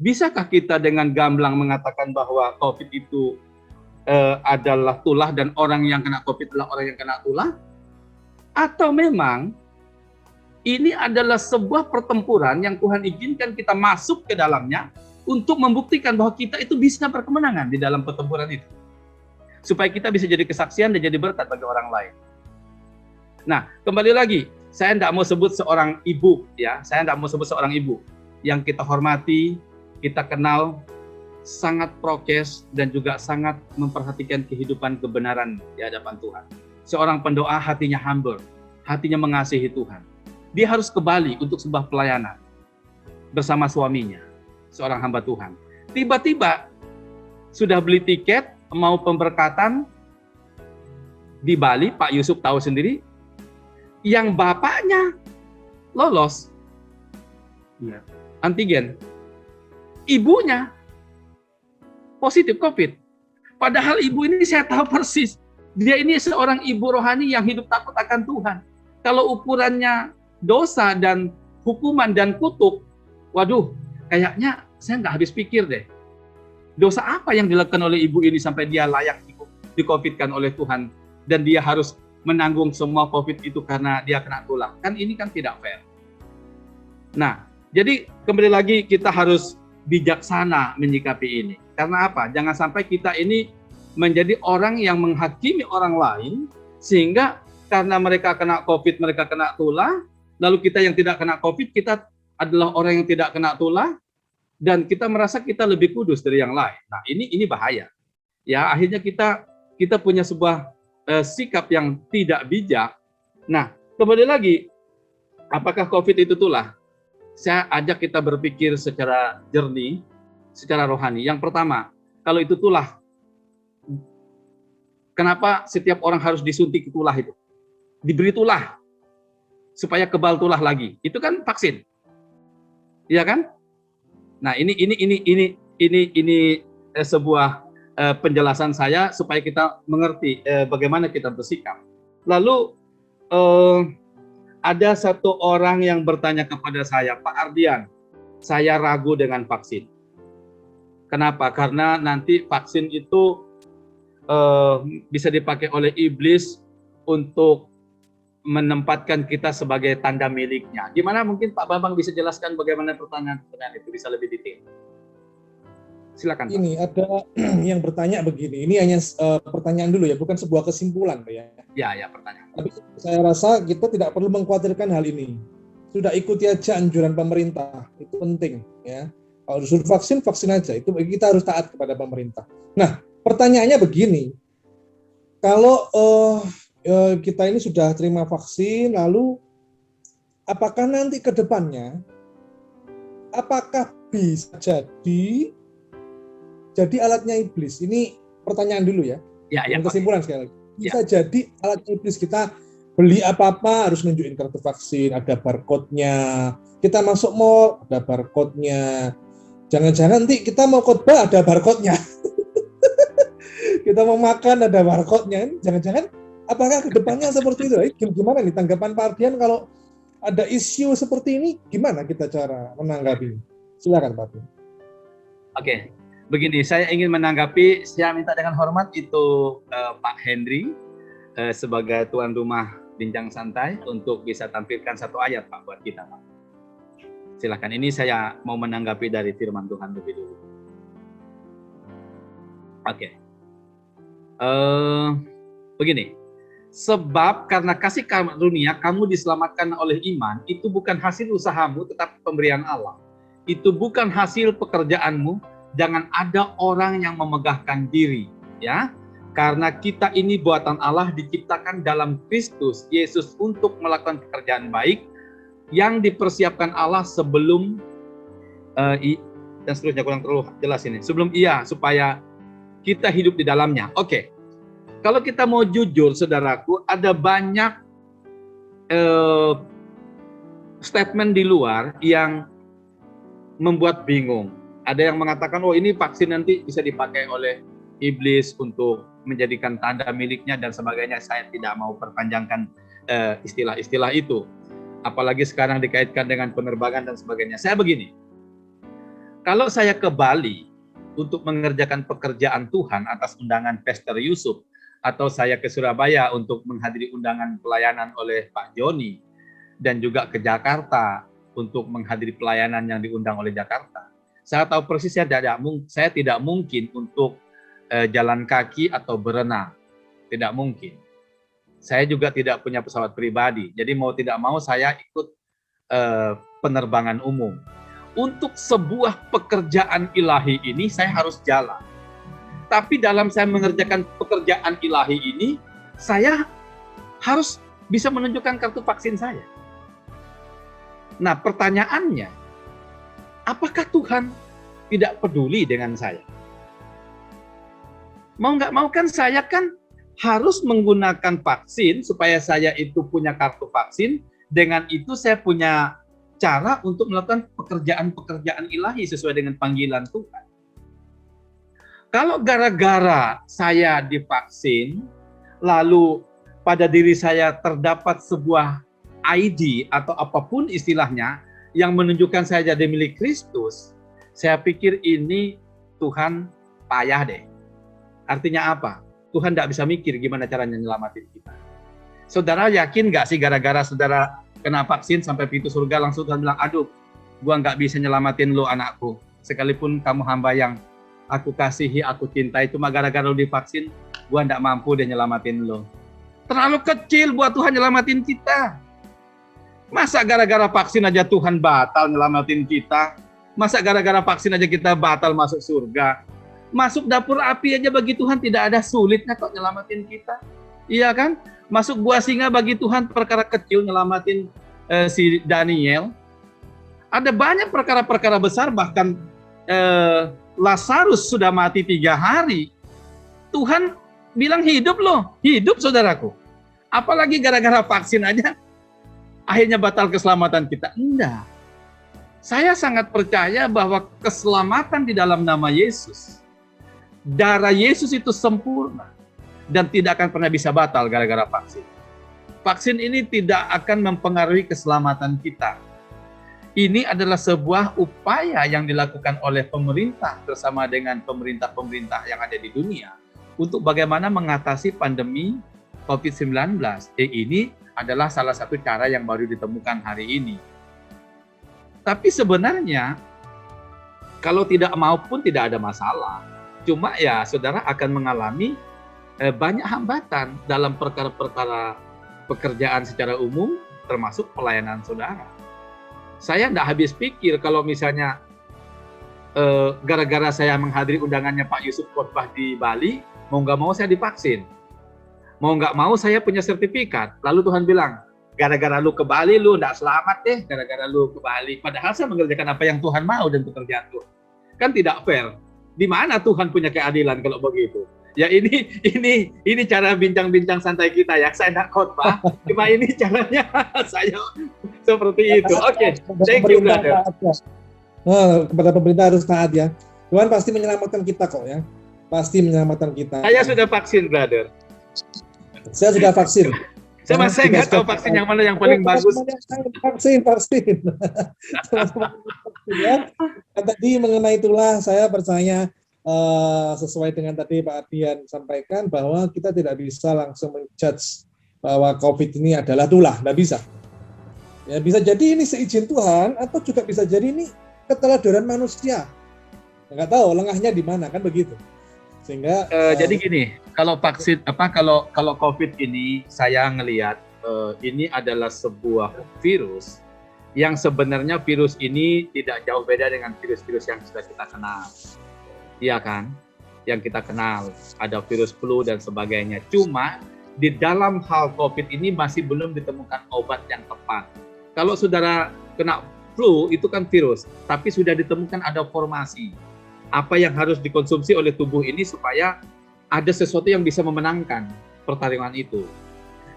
bisakah kita dengan gamblang mengatakan bahwa COVID itu adalah tulah dan orang yang kena COVID adalah orang yang kena tulah? Atau memang ini adalah sebuah pertempuran yang Tuhan izinkan kita masuk ke dalamnya untuk membuktikan bahwa kita itu bisa berkemenangan di dalam pertempuran itu. Supaya kita bisa jadi kesaksian dan jadi berkat bagi orang lain. Nah, kembali lagi, saya tidak mau sebut seorang ibu, ya. Saya tidak mau sebut seorang ibu yang kita hormati, kita kenal, sangat prokes dan juga sangat memperhatikan kehidupan kebenaran di hadapan Tuhan. Seorang pendoa hatinya humble, hatinya mengasihi Tuhan. Dia harus ke Bali untuk sebuah pelayanan bersama suaminya, seorang hamba Tuhan. Tiba-tiba sudah beli tiket, mau pemberkatan di Bali, Pak Yusuf tahu sendiri, yang bapaknya lolos antigen, ibunya positif COVID. Padahal ibu ini saya tahu persis, dia ini seorang ibu rohani yang hidup takut akan Tuhan. Kalau ukurannya dosa dan hukuman dan kutuk, waduh, kayaknya saya nggak habis pikir deh. Dosa apa yang dilakukan oleh ibu ini sampai dia layak di-COVID-kan oleh Tuhan, dan dia harus menanggung semua COVID itu karena dia kena tulah. Kan ini kan tidak fair. Nah, jadi kembali lagi kita harus bijaksana menyikapi ini. Karena apa? Jangan sampai kita ini menjadi orang yang menghakimi orang lain, sehingga karena mereka kena COVID, mereka kena tulah, lalu kita yang tidak kena COVID, kita adalah orang yang tidak kena tulah, dan kita merasa kita lebih kudus dari yang lain. Nah, ini bahaya. Ya, akhirnya kita punya sebuah sikap yang tidak bijak. Nah, kembali lagi, apakah COVID itu tulah? Saya ajak kita berpikir secara jernih, secara rohani. Yang pertama, kalau itu tulah, kenapa setiap orang harus disuntik tulah itu? Diberi tulah supaya kebal tulah lagi. Itu kan vaksin. Iya kan? Nah, ini sebuah penjelasan saya supaya kita mengerti bagaimana kita bersikap. Lalu ada satu orang yang bertanya kepada saya, Pak Ardian, saya ragu dengan vaksin. Kenapa? Karena nanti vaksin itu bisa dipakai oleh iblis untuk menempatkan kita sebagai tanda miliknya. Gimana mungkin Pak Bambang bisa jelaskan bagaimana pertanyaan itu bisa lebih detail? Silakan. Ini Pak. Ada yang bertanya begini. Ini hanya pertanyaan dulu ya, bukan sebuah kesimpulan, Pak ya. Ya, pertanyaan. Tapi saya rasa kita tidak perlu mengkhawatirkan hal ini. Sudah ikuti aja anjuran pemerintah, itu penting ya. Kalau disuruh vaksin, vaksin aja. Itu kita harus taat kepada pemerintah. Nah, pertanyaannya begini. Kalau kita ini sudah terima vaksin, lalu apakah nanti ke depannya, apakah bisa jadi alatnya iblis? Ini pertanyaan dulu ya. Ya, kesimpulan sekali lagi. Bisa jadi alatnya iblis. Kita beli apa-apa harus nunjukin kartu vaksin, ada barcode-nya. Kita masuk mall, ada barcode-nya. Jangan-jangan nanti kita mau khotbah ada barcode-nya. Kita mau makan ada barcode-nya. Jangan-jangan apakah ke depannya seperti itu? Gimana nih tanggapan Pak Ardian kalau ada isu seperti ini? Gimana kita cara menanggapi? Silakan Pak Ardian. Oke. Begini, saya ingin menanggapi, saya minta dengan hormat itu Pak Henry sebagai tuan rumah Bincang Santai untuk bisa tampilkan satu ayat Pak buat kita Pak. Silakan, ini saya mau menanggapi dari firman Tuhan lebih dulu. Oke. Begini, sebab karena kasih karunia kamu diselamatkan oleh iman, itu bukan hasil usahamu tetapi pemberian Allah. Itu bukan hasil pekerjaanmu, jangan ada orang yang memegahkan diri, ya. Karena kita ini buatan Allah, diciptakan dalam Kristus Yesus untuk melakukan pekerjaan baik yang dipersiapkan Allah sebelum dan seterusnya, kurang terlalu jelas ini. Sebelum supaya kita hidup di dalamnya. Oke. Kalau kita mau jujur, saudaraku, ada banyak statement di luar yang membuat bingung. Ada yang mengatakan, oh ini vaksin nanti bisa dipakai oleh iblis untuk menjadikan tanda miliknya dan sebagainya. Saya tidak mau perpanjangkan istilah-istilah itu. Apalagi sekarang dikaitkan dengan penerbangan dan sebagainya. Saya begini, kalau saya ke Bali untuk mengerjakan pekerjaan Tuhan atas undangan Pastor Yusuf, atau saya ke Surabaya untuk menghadiri undangan pelayanan oleh Pak Joni, dan juga ke Jakarta untuk menghadiri pelayanan yang diundang oleh Jakarta, saya tahu persis saya tidak mungkin untuk jalan kaki atau berenang, tidak mungkin. Saya juga tidak punya pesawat pribadi, jadi mau tidak mau saya ikut penerbangan umum. Untuk sebuah pekerjaan ilahi ini saya harus jalan. Tapi dalam saya mengerjakan pekerjaan ilahi ini, saya harus bisa menunjukkan kartu vaksin saya. Nah, pertanyaannya, apakah Tuhan tidak peduli dengan saya? Mau nggak mau kan saya kan harus menggunakan vaksin supaya saya itu punya kartu vaksin. Dengan itu saya punya cara untuk melakukan pekerjaan-pekerjaan ilahi sesuai dengan panggilan Tuhan. Kalau gara-gara saya divaksin, lalu pada diri saya terdapat sebuah ID atau apapun istilahnya yang menunjukkan saya jadi milik Kristus, saya pikir ini Tuhan payah deh. Artinya apa? Tuhan tidak bisa mikir gimana caranya nyelamatin kita. Saudara yakin nggak sih gara-gara saudara kena vaksin sampai pintu surga langsung Tuhan bilang, aduh, gua nggak bisa nyelamatin lo anakku. Sekalipun kamu hamba yang aku kasihi, aku cintai, cuma gara-gara lo divaksin, gua nggak mampu deh nyelamatin lo. Terlalu kecil buat Tuhan nyelamatin kita. Masa gara-gara vaksin aja Tuhan batal nyelamatin kita? Masa gara-gara vaksin aja kita batal masuk surga? Masuk dapur api aja bagi Tuhan tidak ada sulitnya kok nyelamatin kita. Iya kan? Masuk gua singa bagi Tuhan perkara kecil nyelamatin si Daniel. Ada banyak perkara-perkara besar, bahkan Lazarus sudah mati 3 hari. Tuhan bilang hidup loh, hidup saudaraku. Apalagi gara-gara vaksin aja akhirnya batal keselamatan kita. Enggak. Saya sangat percaya bahwa keselamatan di dalam nama Yesus, darah Yesus itu sempurna dan tidak akan pernah bisa batal gara-gara vaksin. Vaksin ini tidak akan mempengaruhi keselamatan kita. Ini adalah sebuah upaya yang dilakukan oleh pemerintah bersama dengan pemerintah-pemerintah yang ada di dunia untuk bagaimana mengatasi pandemi COVID-19. Ini adalah salah satu cara yang baru ditemukan hari ini. Tapi sebenarnya kalau tidak mau pun tidak ada masalah. Cuma ya saudara akan mengalami banyak hambatan dalam perkara-perkara pekerjaan secara umum, termasuk pelayanan saudara. Saya tidak habis pikir kalau misalnya gara-gara saya menghadiri undangannya Pak Yusuf khotbah di Bali, mau nggak mau saya divaksin. Mau nggak mau saya punya sertifikat. Lalu Tuhan bilang, gara-gara lu ke Bali, lu tidak selamat deh, gara-gara lu ke Bali. Padahal saya mengerjakan apa yang Tuhan mau dan pekerjaan Tuhan. Kan tidak fair. Di mana Tuhan punya keadilan kalau begitu? Ya ini cara bincang-bincang santai kita ya. Saya tidak khotbah, cuma ini caranya saya seperti itu. Oke, thank you brother. Kepada pemerintah harus taat ya. Tuhan pasti menyelamatkan kita kok ya. Pasti menyelamatkan kita. Saya sudah vaksin brother. Saya sudah vaksin. Saya nggak tahu vaksin yang mana yang paling bagus. Vaksin. Ya. Tadi mengenai itulah saya percaya sesuai dengan tadi Pak Ardian sampaikan bahwa kita tidak bisa langsung menjudge bahwa COVID ini adalah tulah, tidak bisa. Ya, bisa jadi ini seizin Tuhan atau juga bisa jadi ini keteladanan manusia. Nggak tahu lengahnya di mana, kan begitu. Sehingga Jadi gini, kalau vaksin kalau COVID ini saya ngelihat ini adalah sebuah virus yang sebenarnya virus ini tidak jauh beda dengan virus-virus yang sudah kita kenal. Iya kan? Yang kita kenal, ada virus flu dan sebagainya. Cuma di dalam hal COVID ini masih belum ditemukan obat yang tepat. Kalau saudara kena flu itu kan virus, tapi sudah ditemukan ada formasi. Apa yang harus dikonsumsi oleh tubuh ini supaya ada sesuatu yang bisa memenangkan pertarungan itu.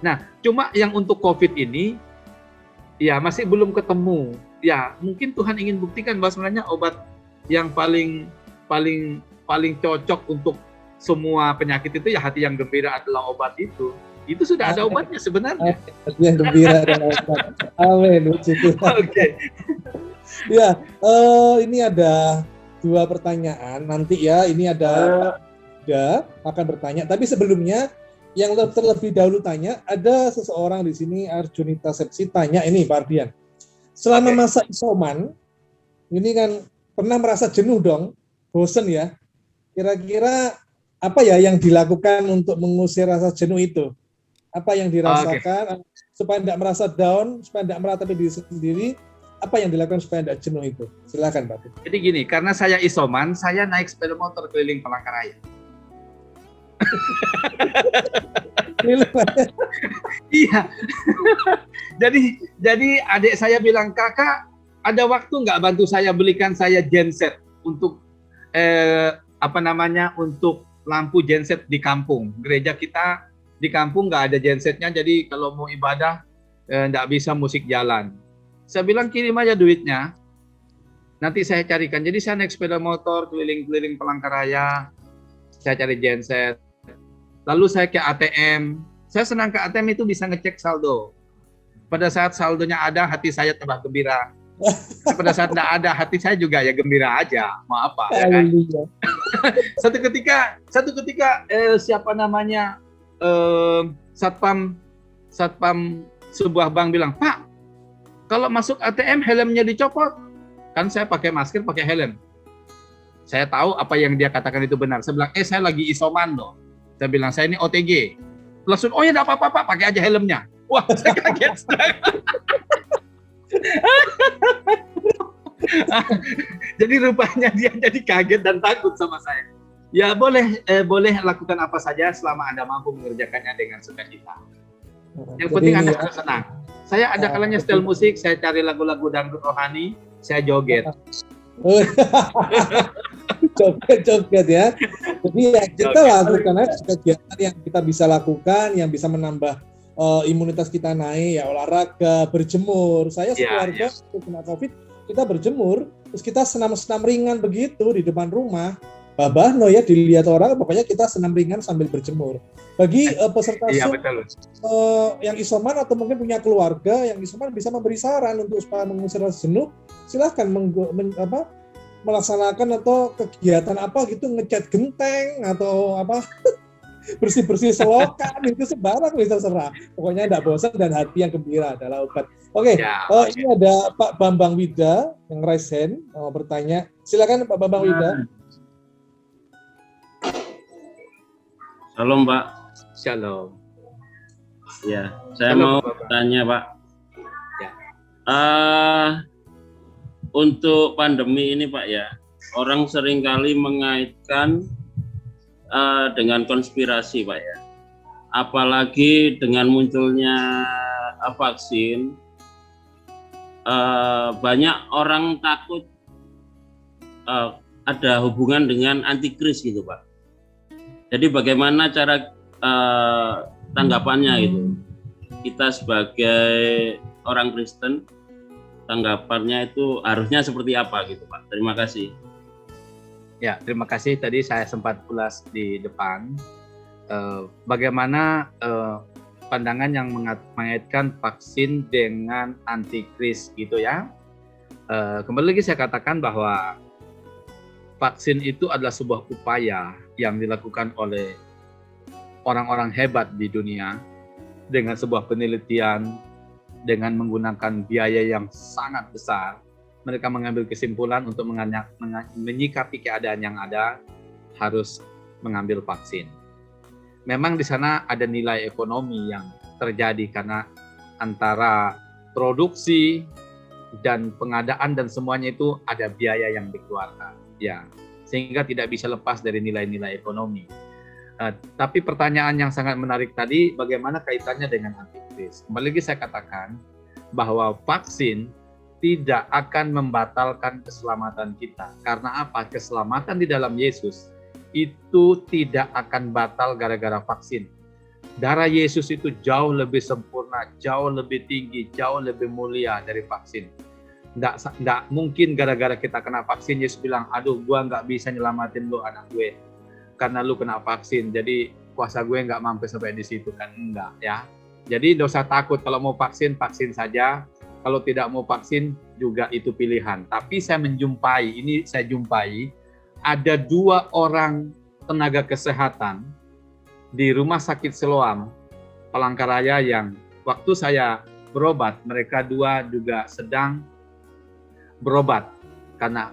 Nah, cuma yang untuk COVID ini ya masih belum ketemu. Ya, mungkin Tuhan ingin buktikan bahwa sebenarnya obat yang paling cocok untuk semua penyakit itu ya hati yang gembira adalah obat itu. Itu sudah ada obatnya sebenarnya. yang gembira dan obat. Amin. Oke. Ya, ini ada 2 pertanyaan nanti ya. Ini ada akan bertanya. Tapi sebelumnya yang terlebih dahulu tanya, ada seseorang di sini Arjunita Sepsi tanya ini Pak Ardian. Selama masa isoman, ini kan pernah merasa jenuh dong, bosen ya. Kira-kira apa ya yang dilakukan untuk mengusir rasa jenuh itu? Apa yang dirasakan supaya tidak merasa down, supaya tidak meratapi diri sendiri? Apa yang dilakukan supaya tidak jenuh itu? Silakan Pak. Jadi gini, karena saya isoman, saya naik sepeda motor keliling Palangkaraya. Iya. jadi adik saya bilang, kakak ada waktu nggak bantu saya belikan saya genset untuk untuk lampu genset di kampung. Gereja kita di kampung nggak ada gensetnya, jadi kalau mau ibadah nggak bisa musik jalan. Saya bilang kirim aja duitnya, nanti saya carikan. Jadi saya naik sepeda motor keliling-keliling Palangkaraya, saya cari genset. Lalu saya ke ATM. Saya senang ke ATM itu bisa ngecek saldo. Pada saat saldonya ada, hati saya tambah gembira. Pada saat tidak ada, hati saya juga ya gembira aja. Mau apa? Ya kan? Satu ketika siapa namanya satpam sebuah bank bilang, Pak, kalau masuk ATM helmnya dicopot. Kan saya pakai masker, pakai helm. Saya tahu apa yang dia katakan itu benar. Saya bilang, saya lagi isoman loh. Saya bilang, saya ini OTG. Langsung, oh ya enggak apa-apa, Pak, pakai aja helmnya. Wah, saya kaget. Jadi rupanya dia jadi kaget dan takut sama saya. Ya boleh lakukan apa saja selama Anda mampu mengerjakannya dengan sukacita. Yang penting Anda harus senang. Saya ada kalanya setel musik, saya cari lagu-lagu dangdut rohani, saya joget. Joget ya. Jadi ya kita lakukan kegiatan yang kita bisa lakukan, yang bisa menambah imunitas kita naik, ya olahraga, berjemur. Saya sekeluarga kena COVID, kita berjemur, terus kita senam-senam ringan begitu di depan rumah. Babah no ya dilihat orang, pokoknya kita senam ringan sambil berjemur. Bagi peserta yang isoman atau mungkin punya keluarga yang isoman bisa memberi saran untuk supaya mengusir rasa jenuh, silahkan melaksanakan atau kegiatan apa gitu, ngecat genteng atau apa bersih-bersih selokan itu sembarang bisa serah. Pokoknya tidak bosan dan hati yang gembira adalah obat. Oke, ini ada Pak Bambang Wida yang raise hand mau bertanya. Silakan Pak Bambang Wida. Shalom Pak. Shalom. Ya, saya mau bertanya Pak. Ya. Untuk pandemi ini Pak ya, orang seringkali mengaitkan dengan konspirasi Pak ya. Apalagi dengan munculnya vaksin, banyak orang takut ada hubungan dengan antikris gitu Pak. Jadi bagaimana cara tanggapannya itu? Kita sebagai orang Kristen, tanggapannya itu harusnya seperti apa gitu Pak? Terima kasih. Ya, terima kasih. Tadi saya sempat ulas di depan. Bagaimana pandangan yang mengaitkan vaksin dengan antikris gitu ya. Kembali lagi saya katakan bahwa vaksin itu adalah sebuah upaya yang dilakukan oleh orang-orang hebat di dunia dengan sebuah penelitian dengan menggunakan biaya yang sangat besar, mereka mengambil kesimpulan untuk menyikapi keadaan yang ada, harus mengambil vaksin. Memang di sana ada nilai ekonomi yang terjadi karena antara produksi dan pengadaan dan semuanya itu ada biaya yang dikeluarkan, ya, sehingga tidak bisa lepas dari nilai-nilai ekonomi. Tapi pertanyaan yang sangat menarik tadi, bagaimana kaitannya dengan antikris? Kembali lagi saya katakan bahwa vaksin tidak akan membatalkan keselamatan kita. Karena apa? Keselamatan di dalam Yesus itu tidak akan batal gara-gara vaksin. Darah Yesus itu jauh lebih sempurna, jauh lebih tinggi, jauh lebih mulia dari vaksin. Nggak mungkin gara-gara kita kena vaksin, Yesus bilang, aduh gua nggak bisa nyelamatin lu anak gue, karena lu kena vaksin, jadi kuasa gue nggak mampu sampai di situ, kan enggak ya. Jadi nggak usah takut, kalau mau vaksin, vaksin saja. Kalau tidak mau vaksin juga itu pilihan. Tapi saya jumpai ada 2 orang tenaga kesehatan di Rumah Sakit Siloam, Palangkaraya, yang waktu saya berobat, mereka 2 juga sedang berobat karena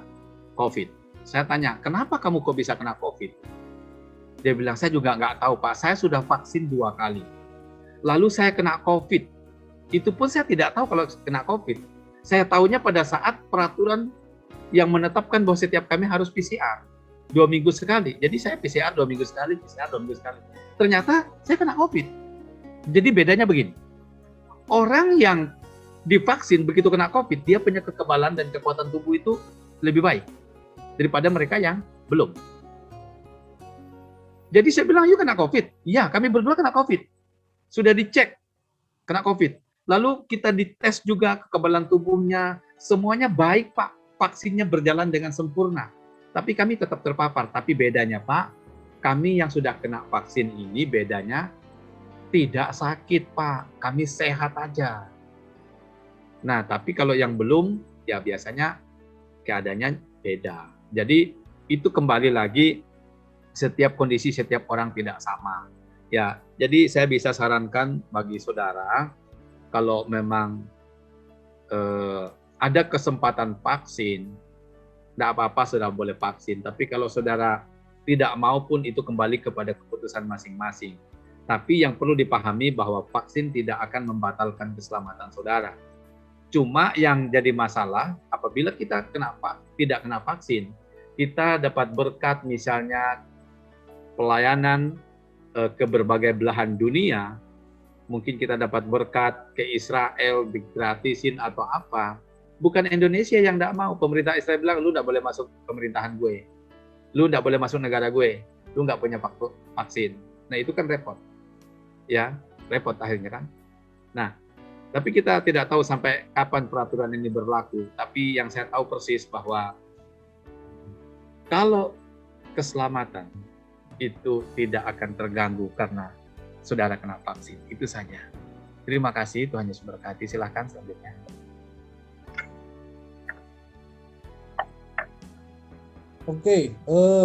COVID. Saya tanya, kenapa kamu kok bisa kena COVID? Dia bilang, saya juga nggak tahu Pak, saya sudah vaksin 2 kali. Lalu saya kena COVID. Itu pun saya tidak tahu kalau kena COVID. Saya tahunya pada saat peraturan yang menetapkan bahwa setiap kami harus PCR 2 minggu sekali. Jadi saya PCR 2 minggu sekali, PCR 2 minggu sekali. Ternyata saya kena COVID. Jadi bedanya begini. Orang yang divaksin begitu kena COVID, dia punya kekebalan dan kekuatan tubuh itu lebih baik daripada mereka yang belum. Jadi saya bilang, yuk kena COVID. Iya, kami berdua kena COVID. Sudah dicek, kena COVID. Lalu kita dites juga kekebalan tubuhnya, semuanya baik Pak, vaksinnya berjalan dengan sempurna. Tapi kami tetap terpapar. Tapi bedanya Pak, kami yang sudah kena vaksin ini bedanya tidak sakit Pak, kami sehat aja. Nah, tapi kalau yang belum, ya biasanya keadaannya beda. Jadi itu kembali lagi, setiap kondisi, setiap orang tidak sama. Ya, jadi saya bisa sarankan bagi saudara, kalau memang ada kesempatan vaksin, tidak apa-apa sudah boleh vaksin. Tapi kalau saudara tidak mau pun itu kembali kepada keputusan masing-masing. Tapi yang perlu dipahami bahwa vaksin tidak akan membatalkan keselamatan saudara. Cuma yang jadi masalah apabila kita tidak kena vaksin, kita dapat berkat misalnya pelayanan ke berbagai belahan dunia, mungkin kita dapat berkat ke Israel, digratisin atau apa. Bukan Indonesia yang tidak mau. Pemerintah Israel bilang, lu tidak boleh masuk pemerintahan gue. Lu tidak boleh masuk negara gue. Lu nggak punya vaksin. Nah itu kan repot. Ya, repot akhirnya kan. Nah, tapi kita tidak tahu sampai kapan peraturan ini berlaku. Tapi yang saya tahu persis bahwa kalau keselamatan itu tidak akan terganggu karena saudara kena vaksin. Itu saja. Terima kasih, Tuhan Yesus berkati. Silakan selanjutnya. Oke,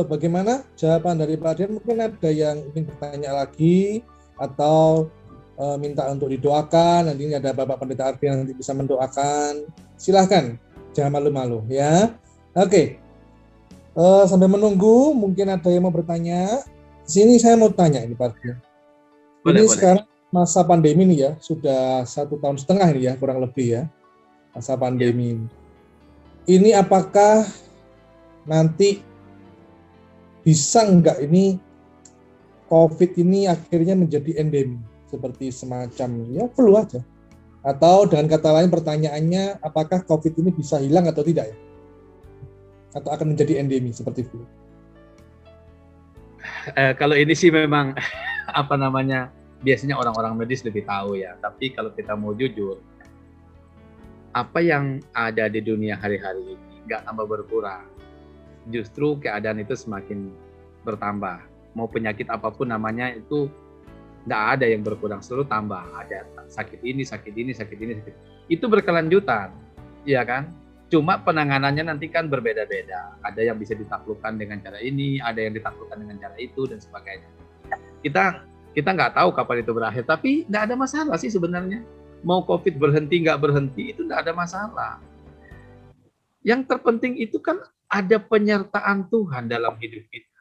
bagaimana jawaban dari Pak Adrian? Mungkin ada yang ingin bertanya lagi atau minta untuk didoakan. Nanti ada Bapak Pendeta Adrian nanti bisa mendoakan. Silahkan, jangan malu-malu ya. Oke, sambil menunggu, mungkin ada yang mau bertanya. Sini saya mau tanya ini Pak Adrian. Boleh. Sekarang masa pandemi ini ya, sudah 1,5 tahun ini ya, kurang lebih ya, masa pandemi ini. Ini apakah nanti bisa enggak ini COVID ini akhirnya menjadi endemi, seperti semacam ya flu aja? Atau dengan kata lain pertanyaannya, apakah COVID ini bisa hilang atau tidak ya? Atau akan menjadi endemi seperti flu? Kalau ini sih memang biasanya orang-orang medis lebih tahu ya. Tapi kalau kita mau jujur, apa yang ada di dunia hari-hari ini nggak tambah berkurang. Justru keadaan itu semakin bertambah. Mau penyakit apapun namanya itu nggak ada yang berkurang, selalu tambah. Ada sakit ini. Itu berkelanjutan, ya kan? Cuma penanganannya nanti kan berbeda-beda. Ada yang bisa ditaklukkan dengan cara ini, ada yang ditaklukkan dengan cara itu, dan sebagainya. Kita nggak tahu kapan itu berakhir, tapi nggak ada masalah sih sebenarnya. mau COVID berhenti nggak berhenti itu nggak ada masalah. Yang terpenting itu kan ada penyertaan Tuhan dalam hidup kita.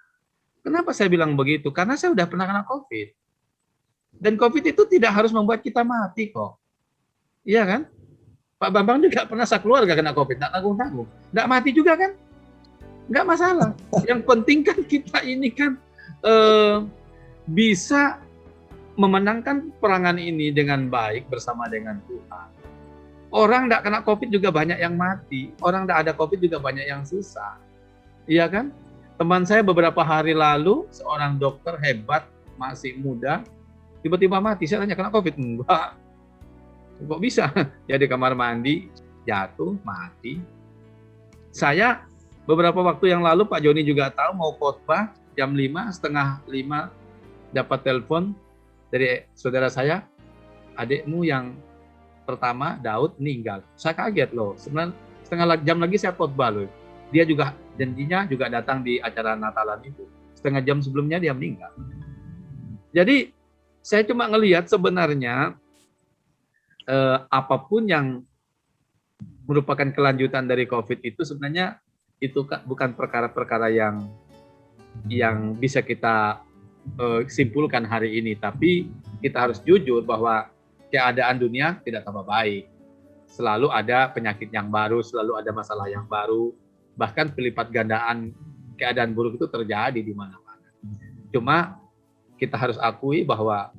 Kenapa saya bilang begitu? Karena saya udah pernah kena COVID. Dan COVID itu tidak harus membuat kita mati kok. Iya kan? Pak Bambang juga pernah sekeluarga kena COVID, nggak tanggung-tanggung. Nggak mati juga kan? Nggak masalah. Yang penting kan kita ini kan bisa memenangkan perangan ini dengan baik bersama dengan Tuhan. Orang nggak kena COVID juga banyak yang mati. Orang nggak ada COVID juga banyak yang susah. Iya kan? Teman saya beberapa hari lalu, seorang dokter hebat, masih muda, tiba-tiba mati. Saya tanya, kena COVID? Enggak. Kok bisa? Ya di kamar mandi, jatuh, mati. Saya beberapa waktu yang lalu, Pak Joni juga tahu, mau khotbah jam 5, setengah 5, dapat telepon dari saudara saya, adikmu yang pertama, Daud, meninggal. Saya kaget loh, sebenarnya setengah jam lagi saya khotbah loh. Dia juga janjinya juga datang di acara Natalan itu. Setengah jam sebelumnya dia meninggal. Jadi saya cuma ngelihat sebenarnya apapun yang merupakan kelanjutan dari COVID itu sebenarnya itu bukan perkara-perkara yang bisa kita simpulkan hari ini. Tapi kita harus jujur bahwa keadaan dunia tidak tambah baik. Selalu ada penyakit yang baru, selalu ada masalah yang baru. Bahkan pelipat gandaan keadaan buruk itu terjadi di mana-mana. Cuma kita harus akui bahwa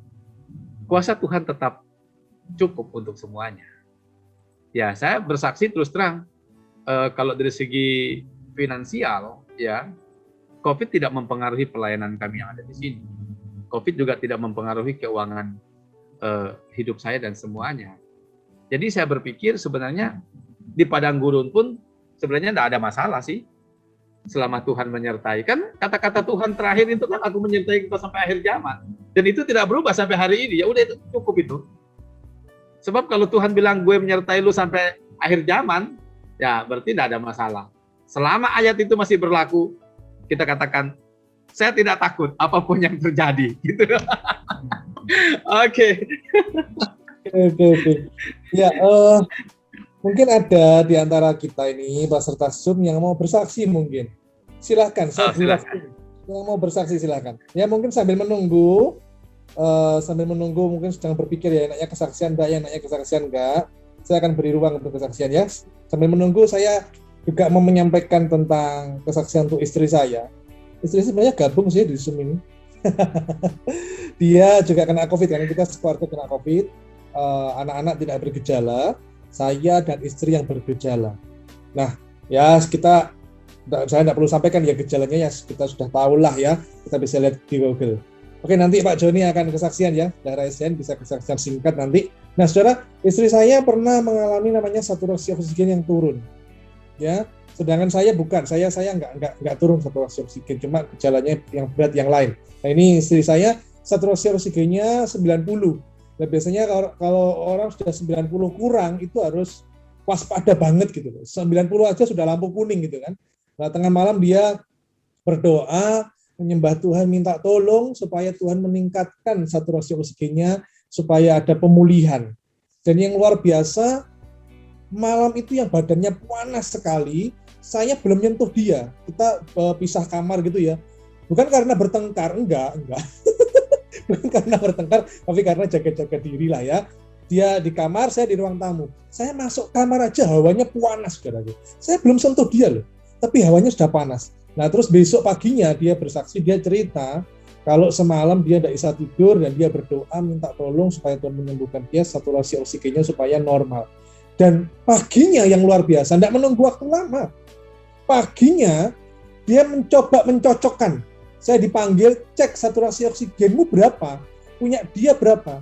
kuasa Tuhan tetap cukup untuk semuanya. Ya, saya bersaksi terus terang, kalau dari segi finansial, ya, COVID tidak mempengaruhi pelayanan kami yang ada di sini. COVID juga tidak mempengaruhi keuangan hidup saya dan semuanya. Jadi saya berpikir sebenarnya di padang gurun pun sebenarnya tidak ada masalah sih, selama Tuhan menyertai. Kan kata-kata Tuhan terakhir itu kan, aku menyertai kita sampai akhir zaman. Dan itu tidak berubah sampai hari ini. Ya udah, itu cukup itu. Sebab kalau Tuhan bilang gue menyertai lu sampai akhir zaman, ya berarti tidak ada masalah. Selama ayat itu masih berlaku, kita katakan, saya tidak takut apapun yang terjadi. Gitu. Oke. Ya, mungkin ada di antara kita ini peserta Zoom yang mau bersaksi mungkin. Silahkan, saya Silahkan. yang mau bersaksi silahkan. Ya mungkin sambil menunggu mungkin sedang berpikir ya enaknya kesaksian enggak. Saya akan beri ruang untuk kesaksian ya. Sambil menunggu saya juga mau menyampaikan tentang kesaksian untuk istri saya. Istri sebenarnya gabung sih di Zoom ini. Dia juga kena COVID, karena kita sekeluarga kena COVID. Anak-anak tidak bergejala. Saya dan istri yang bergejala. Nah, ya saya tidak perlu sampaikan ya gejalanya, ya kita sudah tahu lah ya, kita bisa lihat di Google. Oke, nanti Pak Joni akan kesaksian ya, daerah SN bisa kesaksian singkat nanti. Nah, saudara, istri saya pernah mengalami namanya saturasi oksigen yang turun, ya. Sedangkan saya bukan, saya nggak turun saturasi oksigen, cuma gejalanya yang berat yang lain. Nah, ini istri saya saturasi oksigennya 90. Nah, biasanya kalau orang sudah 90 kurang itu harus waspada banget gitu. 90 aja sudah lampu kuning gitu kan. Nah, tengah malam dia berdoa, menyembah Tuhan, minta tolong supaya Tuhan meningkatkan saturasi oksigennya supaya ada pemulihan. Dan yang luar biasa, malam itu yang badannya panas sekali, saya belum nyentuh dia. Kita pisah kamar gitu ya. Bukan karena bertengkar, enggak. Bukan karena bertengkar, tapi karena jaga-jaga diri lah ya. Dia di kamar, saya di ruang tamu. Saya masuk kamar aja hawanya panas, saudara. Saya belum sentuh dia loh, tapi hawanya sudah panas. Nah, terus besok paginya dia bersaksi, dia cerita kalau semalam dia tidak bisa tidur dan dia berdoa minta tolong supaya Tuhan menyembuhkan dia, saturasi oksigennya supaya normal. Dan paginya yang luar biasa, tidak menunggu waktu lama. Paginya dia mencoba mencocokkan. Saya dipanggil, cek saturasi oksigenmu berapa, punya dia berapa.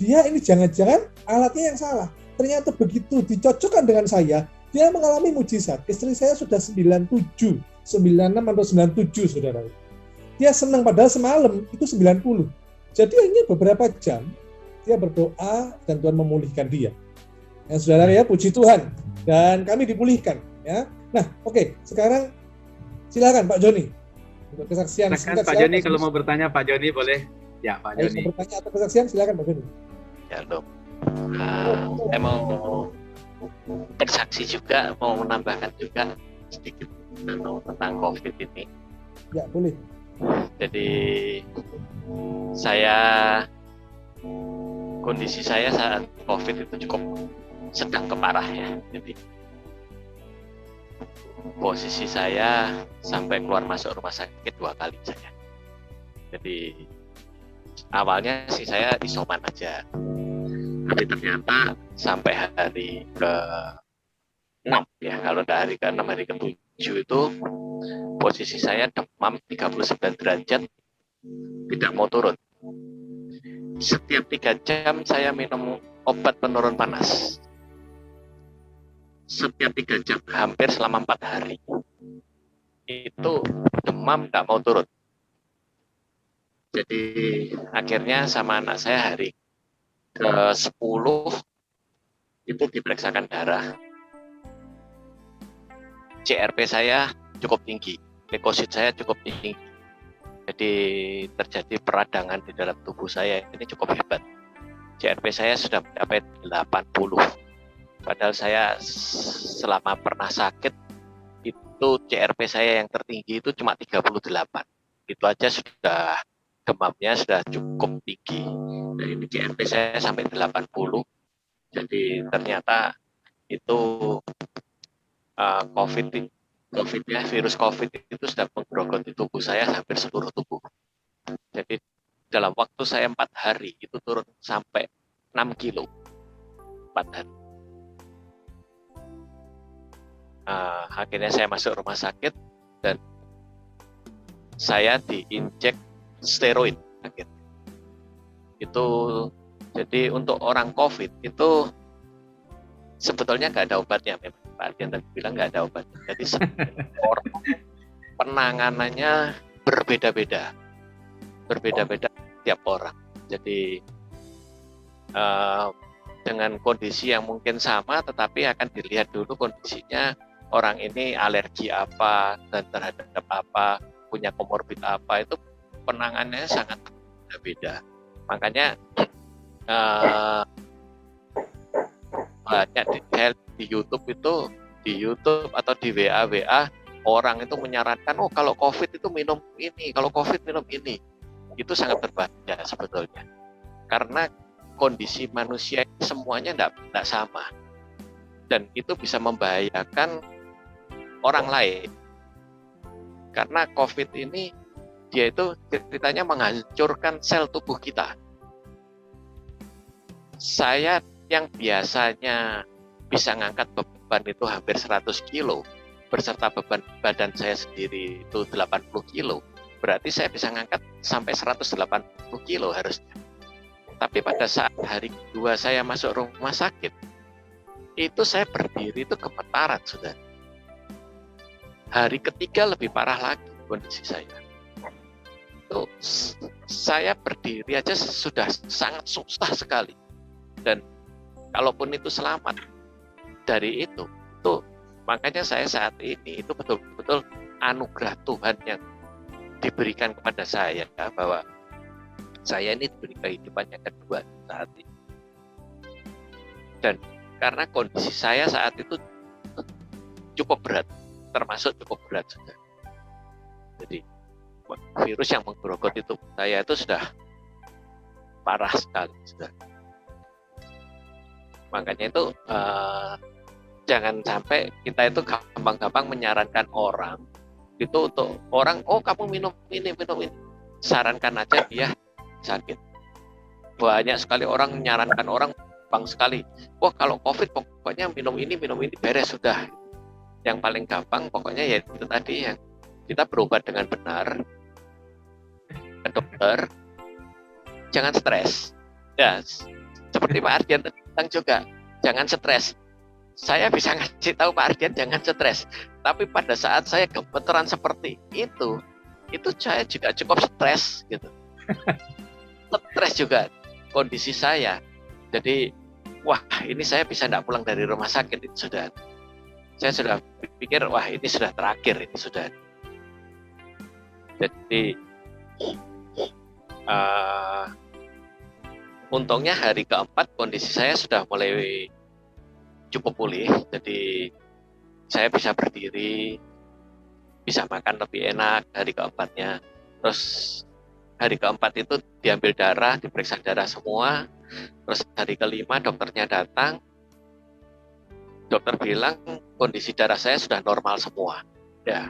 Dia ini jangan-jangan alatnya yang salah. Ternyata begitu dicocokkan dengan saya, dia mengalami mujizat. Istri saya sudah 96 atau 97, saudara. Dia senang, padahal semalam itu 90. Jadi hanya beberapa jam, dia berdoa dan Tuhan memulihkan dia. Ya, saudara ya, puji Tuhan. Dan kami dipulihkan. Ya. Nah, oke, sekarang silakan Pak Joni. Untuk kesaksian singkat, Pak Joni kalau mau bertanya, Pak Joni boleh. Ya, Pak Joni. Mau bertanya atau kesaksian, silakan Pak Joni. Ya, Dok. Saya mau bersaksi juga, mau menambahkan juga sedikit tentang COVID ini. Ya, boleh. Jadi kondisi saya saat COVID itu cukup sedang keparah ya. Jadi posisi saya sampai keluar masuk rumah sakit 2 kali saja. Jadi awalnya sih saya isoman aja, tapi ternyata sampai hari ke-6 ya, kalau dari ke-6 hari ke-7 itu posisi saya demam 39 derajat, tidak mau turun. Setiap 3 jam saya minum obat penurun panas. Setiap 3 jam, hampir selama 4 hari. Itu demam nggak mau turun. Jadi akhirnya sama anak saya hari ke-10 itu diperiksakan darah. CRP saya cukup tinggi, leukosit saya cukup tinggi. Jadi terjadi peradangan di dalam tubuh saya, ini cukup hebat. CRP saya sudah mencapai 80. Padahal saya selama pernah sakit itu CRP saya yang tertinggi itu cuma 38. Itu aja sudah demamnya sudah cukup tinggi. Dan ini CRP saya sampai 80. Jadi ternyata itu COVID ya, virus COVID itu sudah menggerogoti tubuh saya hampir seluruh tubuh. Jadi dalam waktu saya 4 hari itu turun sampai 6 kilo. 4 hari. Akhirnya saya masuk rumah sakit dan saya diinjek steroid akhirnya. Itu jadi untuk orang COVID itu sebetulnya nggak ada obatnya, memang Pak Ardian tadi bilang nggak ada obatnya. Jadi orang penanganannya berbeda-beda tiap orang. Jadi dengan kondisi yang mungkin sama, tetapi akan dilihat dulu kondisinya orang ini alergi apa dan terhadap apa, punya komorbid apa, itu penanganannya sangat berbeda. Makanya banyak di YouTube atau di WA orang itu menyarankan, oh kalau COVID itu minum ini, kalau COVID minum ini. Itu sangat berbahaya sebetulnya. Karena kondisi manusia semuanya tidak sama. Dan itu bisa membahayakan orang lain. Karena COVID ini dia itu ceritanya menghancurkan sel tubuh kita. Saya yang biasanya bisa ngangkat beban itu hampir 100 kilo, berserta beban badan saya sendiri itu 80 kilo, berarti saya bisa ngangkat sampai 180 kilo harusnya. Tapi pada saat hari kedua saya masuk rumah sakit, itu saya berdiri itu gemetaran sudah. Hari ketiga lebih parah lagi kondisi saya. Itu saya berdiri aja sudah sangat susah sekali. Dan kalaupun itu selamat dari itu makanya saya saat ini itu betul-betul anugerah Tuhan yang diberikan kepada saya, bahwa saya ini diberi kehidupan yang kedua saat ini. Dan karena kondisi saya saat itu cukup berat, termasuk cukup berat sudah. Jadi virus yang menggerogoti tubuh saya itu sudah parah sekali sudah. Makanya itu jangan sampai kita itu gampang-gampang menyarankan orang itu untuk orang, oh kamu minum ini, sarankan aja dia sakit. Banyak sekali orang menyarankan orang gampang sekali, wah kalau COVID pokoknya minum ini beres sudah. Yang paling gampang pokoknya ya itu tadi, yang kita berobat dengan benar ke dokter, jangan stres ya, seperti Pak Ardian tadi bilang juga, jangan stres. Saya bisa ngasih tahu Pak Ardian jangan stres, tapi pada saat saya gemeteran seperti itu saya juga cukup stres gitu. Stres juga kondisi saya. Jadi wah ini saya bisa tidak pulang dari rumah sakit itu sudah. Saya sudah pikir wah ini sudah terakhir, ini sudah. Jadi untungnya hari keempat kondisi saya sudah mulai cukup pulih, jadi saya bisa berdiri, bisa makan lebih enak hari keempatnya. Terus hari keempat itu diambil darah, diperiksa darah semua. Terus hari kelima dokternya datang, dokter bilang kondisi darah saya sudah normal semua. Ya,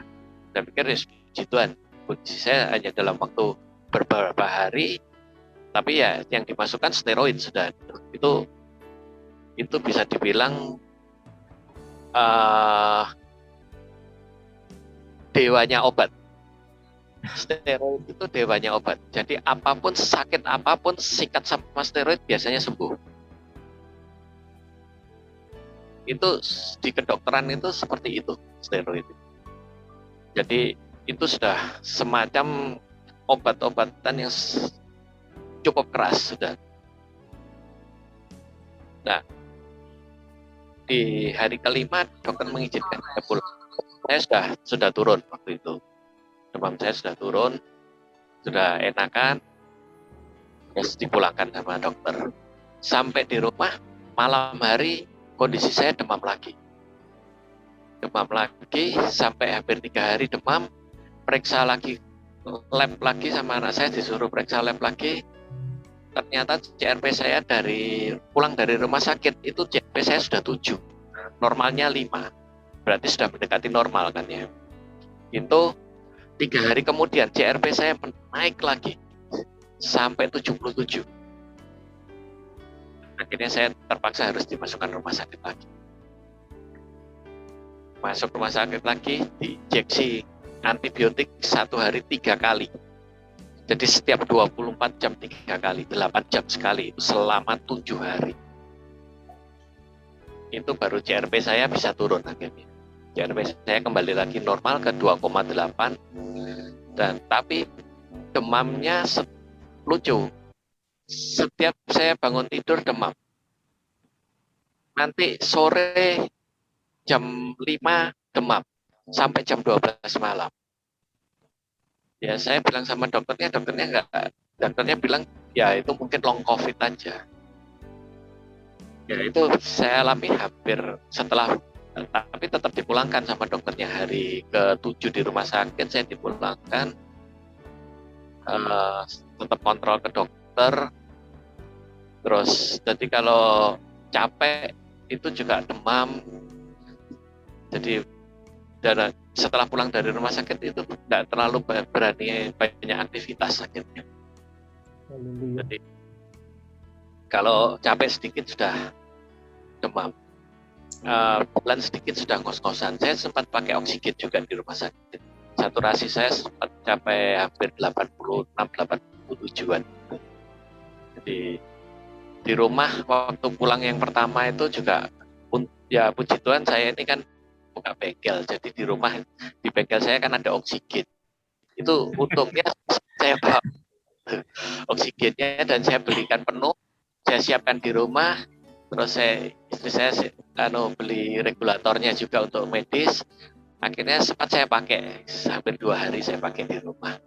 saya pikir ya puji Tuhan, kondisi saya hanya dalam waktu beberapa hari, tapi ya yang dimasukkan steroid sudah. Itu bisa dibilang dewanya obat. Steroid itu dewanya obat. Jadi apapun, sakit apapun, sikat sama steroid biasanya sembuh. Itu di kedokteran itu seperti itu, steroid. Jadi itu sudah semacam obat-obatan yang cukup keras sudah. Nah, di hari kelima dokter mengizinkan saya pulang. Saya sudah turun waktu itu. Demam saya sudah turun, sudah enakan, terus dipulangkan sama dokter. Sampai di rumah malam hari kondisi saya demam lagi sampai hampir 3 hari demam. Periksa lagi lab lagi sama anak saya, disuruh periksa lab lagi. Ternyata CRP saya pulang dari rumah sakit itu CRP saya sudah 7, normalnya 5, berarti sudah mendekati normal kan ya. Itu 3 hari kemudian CRP saya naik lagi sampai 77. Akhirnya saya terpaksa harus dimasukkan rumah sakit lagi. Masuk rumah sakit lagi, diinjeksi antibiotik 1 hari 3 kali. Jadi setiap 24 jam 3 kali, 8 jam sekali, itu selama 7 hari. Itu baru CRP saya bisa turun akhirnya. CRP saya kembali lagi normal ke 2,8, dan tapi demamnya lucu. Setiap saya bangun tidur demam. Nanti sore jam 5 demam sampai jam 12 malam. Ya saya bilang sama dokternya bilang ya itu mungkin long COVID aja. Ya itu saya alami hampir setelah, tapi tetap dipulangkan sama dokternya. Hari ke-7 di rumah sakit saya dipulangkan, tetap kontrol ke dokter. Terus jadi kalau capek itu juga demam. Jadi setelah pulang dari rumah sakit itu tidak terlalu berani banyak aktivitas akhirnya. Jadi kalau capek sedikit sudah demam, bulan sedikit sudah ngos-ngosan. Saya sempat pakai oksigen juga di rumah sakit. Saturasi saya sempat capai hampir 86-87an. Jadi di rumah waktu pulang yang pertama itu juga, ya puji Tuhan saya ini kan buka bengkel, jadi di rumah, di bengkel saya kan ada oksigen. Itu untungnya saya bawa oksigennya dan saya belikan penuh, saya siapkan di rumah. Terus istri saya beli regulatornya juga untuk medis. Akhirnya sempat saya pakai, hampir 2 hari saya pakai di rumah.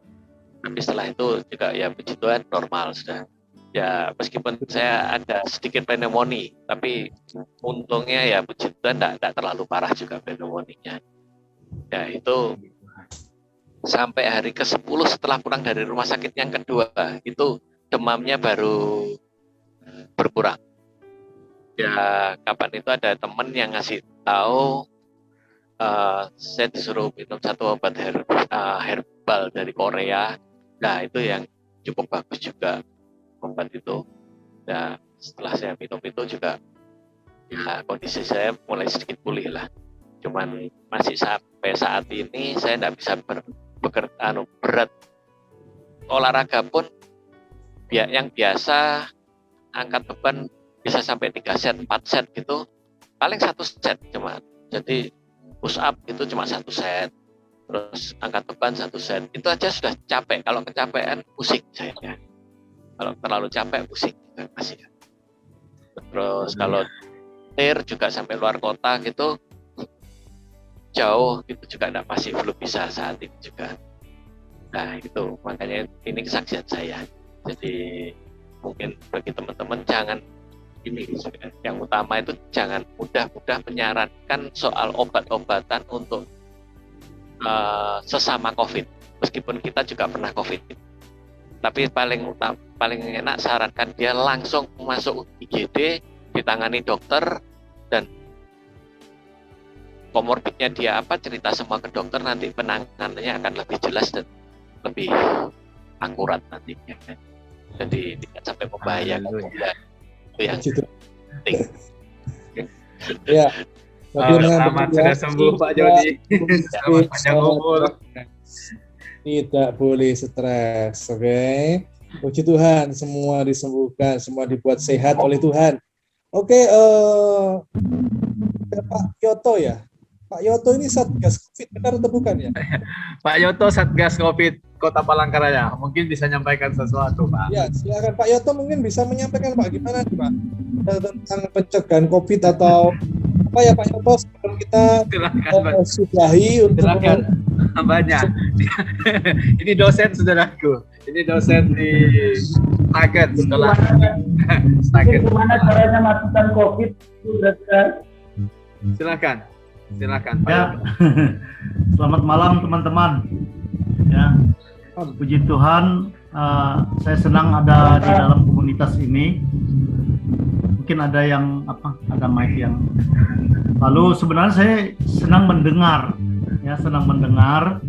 Tapi setelah itu juga ya puji Tuhan normal sudah. Ya meskipun saya ada sedikit pneumonia, tapi untungnya ya puji Tuhan tidak terlalu parah juga pneumonia. Ya itu sampai hari ke-10 setelah pulang dari rumah sakit yang kedua, itu demamnya baru berkurang. Ya kapan itu ada teman yang ngasih tahu, saya disuruh minum satu obat herbal dari Korea. Nah itu yang cukup bagus juga obat itu. Nah setelah saya minum itu juga ya kondisi saya mulai sedikit pulih lah. Cuman masih sampai saat ini saya tidak bisa berat olahraga pun yang biasa angkat beban bisa sampai 3 set, 4 set gitu, paling 1 set cuma. Jadi push up itu cuma 1 set, terus angkat beban 1 set, itu aja sudah capek. Kalau kecapean pusing saya. Kalau terlalu capek pusing masih. Terus kalau juga sampai luar kota gitu, jauh itu juga masih belum bisa saat ini juga. Nah itu makanya ini kesaksian saya. Jadi mungkin bagi teman-teman jangan ini, yang utama itu jangan mudah-mudah menyarankan soal obat-obatan untuk sesama COVID. Meskipun kita juga pernah COVID, tapi paling enak sarankan dia langsung masuk IGD, ditangani dokter, dan komorbidnya dia apa, cerita semua ke dokter, nanti penanganannya akan lebih jelas dan lebih akurat nantinya. Jadi tidak sampai membahayakan. Itu yang penting. Ya. Selamat sudah sembuh Pak Jody. Selamat panjang umur. Tidak boleh stres, oke? Puji Tuhan, semua disembuhkan, semua dibuat sehat oleh Tuhan. Oke, Pak Yoto ya. Pak Yoto ini Satgas COVID, benar atau bukan ya? Pak Yoto Satgas COVID Kota Palangkaraya, mungkin bisa menyampaikan sesuatu, Pak. Ya, silakan Pak Yoto mungkin bisa menyampaikan Pak gimana nih Pak tentang pencegahan COVID atau apa ya Pak Yoto sebelum kita sudahi untuk silakan hambanya. Ini dosen saudaraku. Ini dosen di Stagen sekolah. Stagen. Gimana caranya matikan COVID? Silakan Pak Ya. Yoto. Selamat malam teman-teman. Ya, puji Tuhan, saya senang ada di dalam komunitas ini. Mungkin ada yang ada mic yang. Lalu sebenarnya saya senang mendengar, senang mendengar.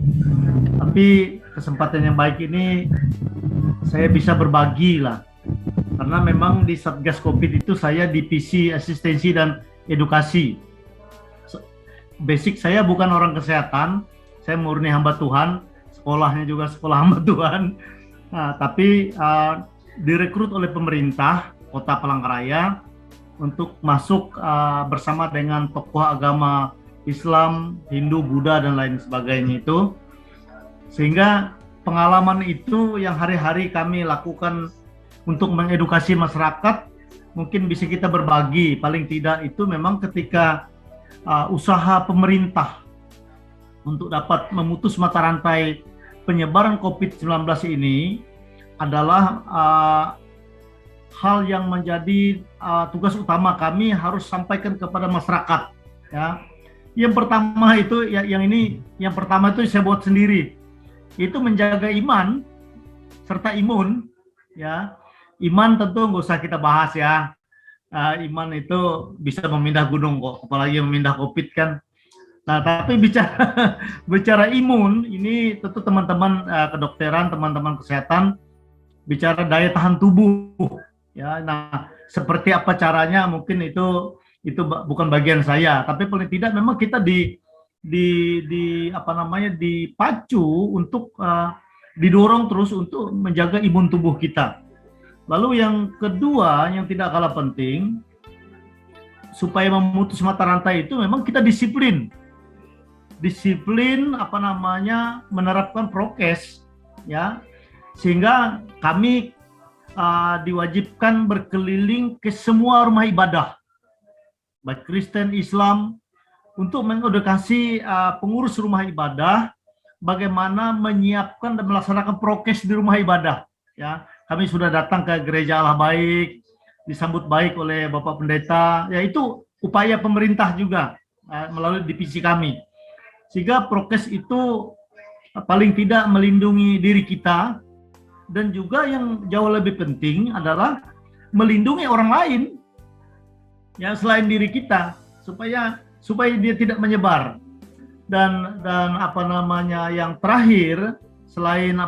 Tapi kesempatan yang baik ini saya bisa berbagi lah. Karena memang di Satgas COVID itu saya divisi asistensi dan edukasi. Basic saya bukan orang kesehatan, saya murni hamba Tuhan, sekolahnya juga sekolah hamba Tuhan. Nah, tapi direkrut oleh pemerintah Kota Palangkaraya untuk masuk bersama dengan tokoh agama Islam, Hindu, Buddha dan lain sebagainya itu. Sehingga pengalaman itu yang hari-hari kami lakukan untuk mengedukasi masyarakat, mungkin bisa kita berbagi. Paling tidak itu memang ketika usaha pemerintah untuk dapat memutus mata rantai penyebaran COVID-19 ini adalah hal yang menjadi tugas utama kami harus sampaikan kepada masyarakat. Ya, yang pertama itu yang pertama itu saya buat sendiri, itu menjaga iman serta imun. Ya, iman tentu nggak usah kita bahas ya. Iman itu bisa memindah gunung kok, apalagi memindah COVID kan. Nah, tapi bicara imun, ini tentu teman-teman kedokteran, teman-teman kesehatan bicara daya tahan tubuh. Ya, nah seperti apa caranya mungkin itu bukan bagian saya, tapi paling tidak memang kita dipacu untuk didorong terus untuk menjaga imun tubuh kita. Lalu yang kedua, yang tidak kalah penting, supaya memutus mata rantai itu memang kita disiplin menerapkan prokes, ya, sehingga kami diwajibkan berkeliling ke semua rumah ibadah, baik Kristen, Islam, untuk mengedukasi pengurus rumah ibadah bagaimana menyiapkan dan melaksanakan prokes di rumah ibadah, ya. Kami sudah datang ke Gereja Allah Baik, disambut baik oleh Bapak Pendeta. Ya, itu upaya pemerintah juga melalui divisi kami. Sehingga prokes itu paling tidak melindungi diri kita, dan juga yang jauh lebih penting adalah melindungi orang lain, ya, selain diri kita, supaya dia tidak menyebar. Dan yang terakhir selain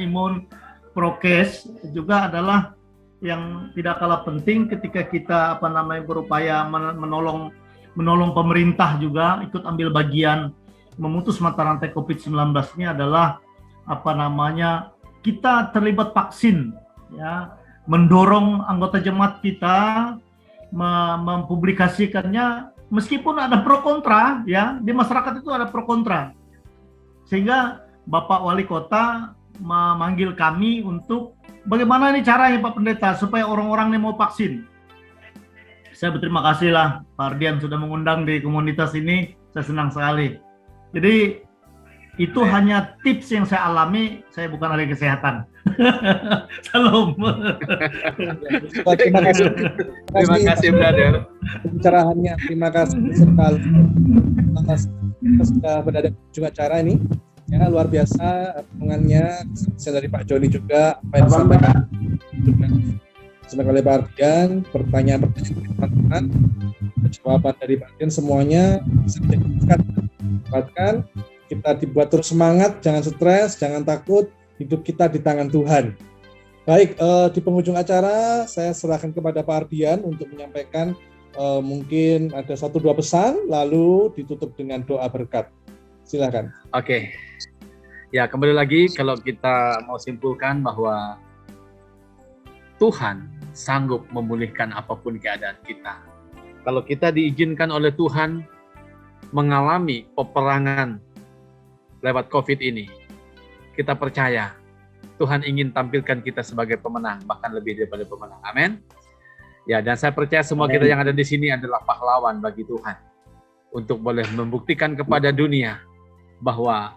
imun prokes juga adalah yang tidak kalah penting ketika kita berupaya menolong pemerintah juga ikut ambil bagian memutus mata rantai COVID-19 ini adalah kita terlibat vaksin, ya, mendorong anggota jemaat kita mempublikasikannya meskipun ada pro kontra, ya, di masyarakat itu ada pro kontra, sehingga Bapak Wali Kota memanggil kami untuk bagaimana nih caranya Pak Pendeta supaya orang-orang ini mau vaksin. Saya berterima kasih lah Pak Ardian sudah mengundang di komunitas ini, saya senang sekali. Jadi Itu hanya tips yang saya alami, saya bukan ahli kesehatan. Salam. Terima kasih. Terima kasih, brother. Pencerahannya, terima kasih sekali. Kita sudah berada di ujung acara ini. Ya, luar biasa renungannya dari Pak Joni juga, apa yang disampaikan juga disampaikan oleh Pak Ardian, pertanyaan-pertanyaan dari teman-teman, jawaban dari Pak Ardian semuanya bisa didapatkan. Kita dibuat terus semangat, jangan stres, jangan takut, hidup kita di tangan Tuhan. Baik, di penghujung acara saya serahkan kepada Pak Ardian untuk menyampaikan mungkin ada 1-2 pesan, lalu ditutup dengan doa berkat. Silakan. Oke. Ya, kembali lagi kalau kita mau simpulkan bahwa Tuhan sanggup memulihkan apapun keadaan kita. Kalau kita diizinkan oleh Tuhan mengalami peperangan lewat COVID ini, kita percaya Tuhan ingin tampilkan kita sebagai pemenang, bahkan lebih daripada pemenang. Amin. Ya, dan saya percaya semua kita yang ada di sini adalah pahlawan bagi Tuhan untuk boleh membuktikan kepada dunia bahwa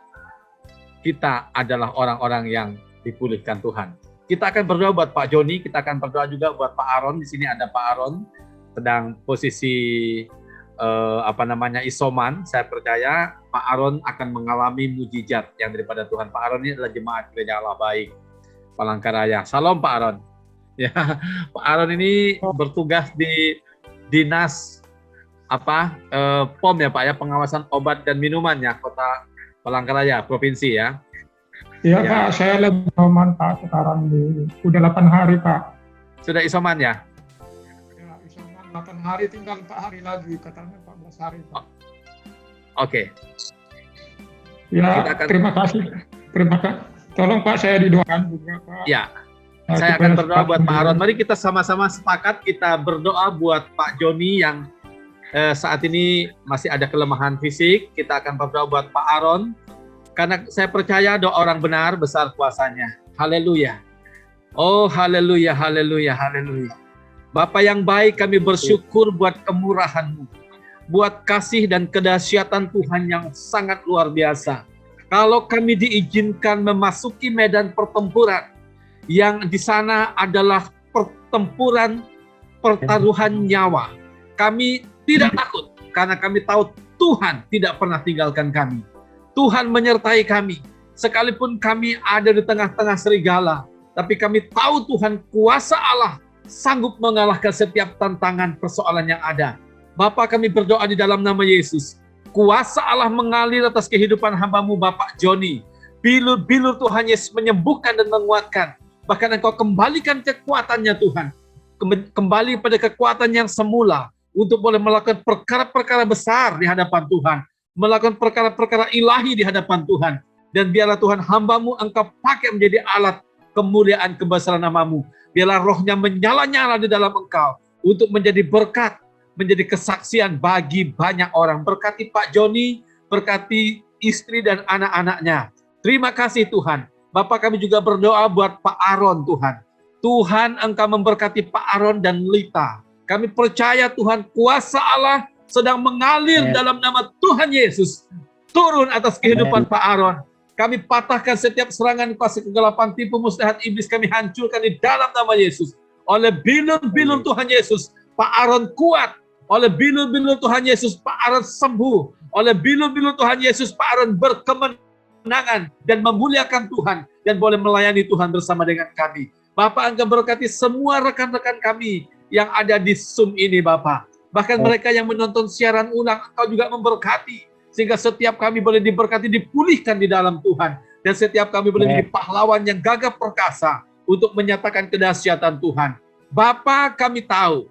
kita adalah orang-orang yang dipulihkan Tuhan. Kita akan berdoa buat Pak Joni, kita akan berdoa juga buat Pak Aron. Di sini ada Pak Aron sedang posisi isoman. Saya percaya Pak Aron akan mengalami mujizat yang daripada Tuhan. Pak Aron ini adalah jemaat gereja Allah Baik Palangkaraya. Salam Pak Aron. Ya, Pak Aron ini bertugas di dinas POM ya Pak ya, pengawasan obat dan minuman ya, Kota Palangkaraya, provinsi ya. Iya ya. Pak, saya lagi isoman Pak sekarang udah 8 hari Pak. Sudah isoman ya? Ya, isoman 8 hari, tinggal 4 hari lagi, katanya 14 hari Pak. Oke. Ya, terima kasih. Tolong Pak, saya didoakan juga Pak. Ya, saya akan berdoa buat Pak Aron. Mari kita sama-sama sepakat kita berdoa buat Pak Joni yang saat ini masih ada kelemahan fisik. Kita akan berdoa buat Pak Aron. Karena saya percaya doa orang benar besar kuasanya. Haleluya. Oh haleluya, haleluya, haleluya. Bapa yang baik, kami bersyukur buat kemurahan-Mu. Buat kasih dan kedahsyatan Tuhan yang sangat luar biasa. Kalau kami diizinkan memasuki medan pertempuran, yang di sana adalah pertempuran pertaruhan nyawa. Kami tidak takut, karena kami tahu Tuhan tidak pernah tinggalkan kami. Tuhan menyertai kami, sekalipun kami ada di tengah-tengah serigala, tapi kami tahu Tuhan kuasa Allah sanggup mengalahkan setiap tantangan persoalan yang ada. Bapa, kami berdoa di dalam nama Yesus, kuasa Allah mengalir atas kehidupan hamba-Mu Bapak Joni. Bilur-bilur Tuhan Yesus menyembuhkan dan menguatkan, bahkan Engkau kembalikan kekuatannya Tuhan, kembali pada kekuatan yang semula, untuk boleh melakukan perkara-perkara besar di hadapan Tuhan, melakukan perkara-perkara ilahi di hadapan Tuhan. Dan biarlah Tuhan hamba-Mu Engkau pakai menjadi alat kemuliaan kebesaran nama-Mu. Biarlah rohnya menyala-nyala di dalam Engkau untuk menjadi berkat, menjadi kesaksian bagi banyak orang. Berkati Pak Joni, berkati istri dan anak-anaknya. Terima kasih Tuhan. Bapak, kami juga berdoa buat Pak Aron Tuhan. Tuhan Engkau memberkati Pak Aron dan Lita. Kami percaya Tuhan kuasa Allah sedang mengalir dalam nama Tuhan Yesus turun atas kehidupan Pak Aron. Kami patahkan setiap serangan kuasa kegelapan, tipu muslihat iblis, kami hancurkan di dalam nama Yesus. Oleh bilur-bilur Tuhan Yesus, Pak Aron kuat. Oleh bilur-bilur Tuhan Yesus, Pak Aron sembuh. Oleh bilur-bilur Tuhan Yesus, Pak Aron berkemenangan dan memuliakan Tuhan dan boleh melayani Tuhan bersama dengan kami. Bapak, Engkau berkati semua rekan-rekan kami yang ada di Zoom ini Bapak. Bahkan mereka yang menonton siaran ulang, Engkau juga memberkati. Sehingga setiap kami boleh diberkati, dipulihkan di dalam Tuhan. Dan setiap kami boleh menjadi pahlawan yang gagah perkasa untuk menyatakan kedahsyatan Tuhan. Bapa, kami tahu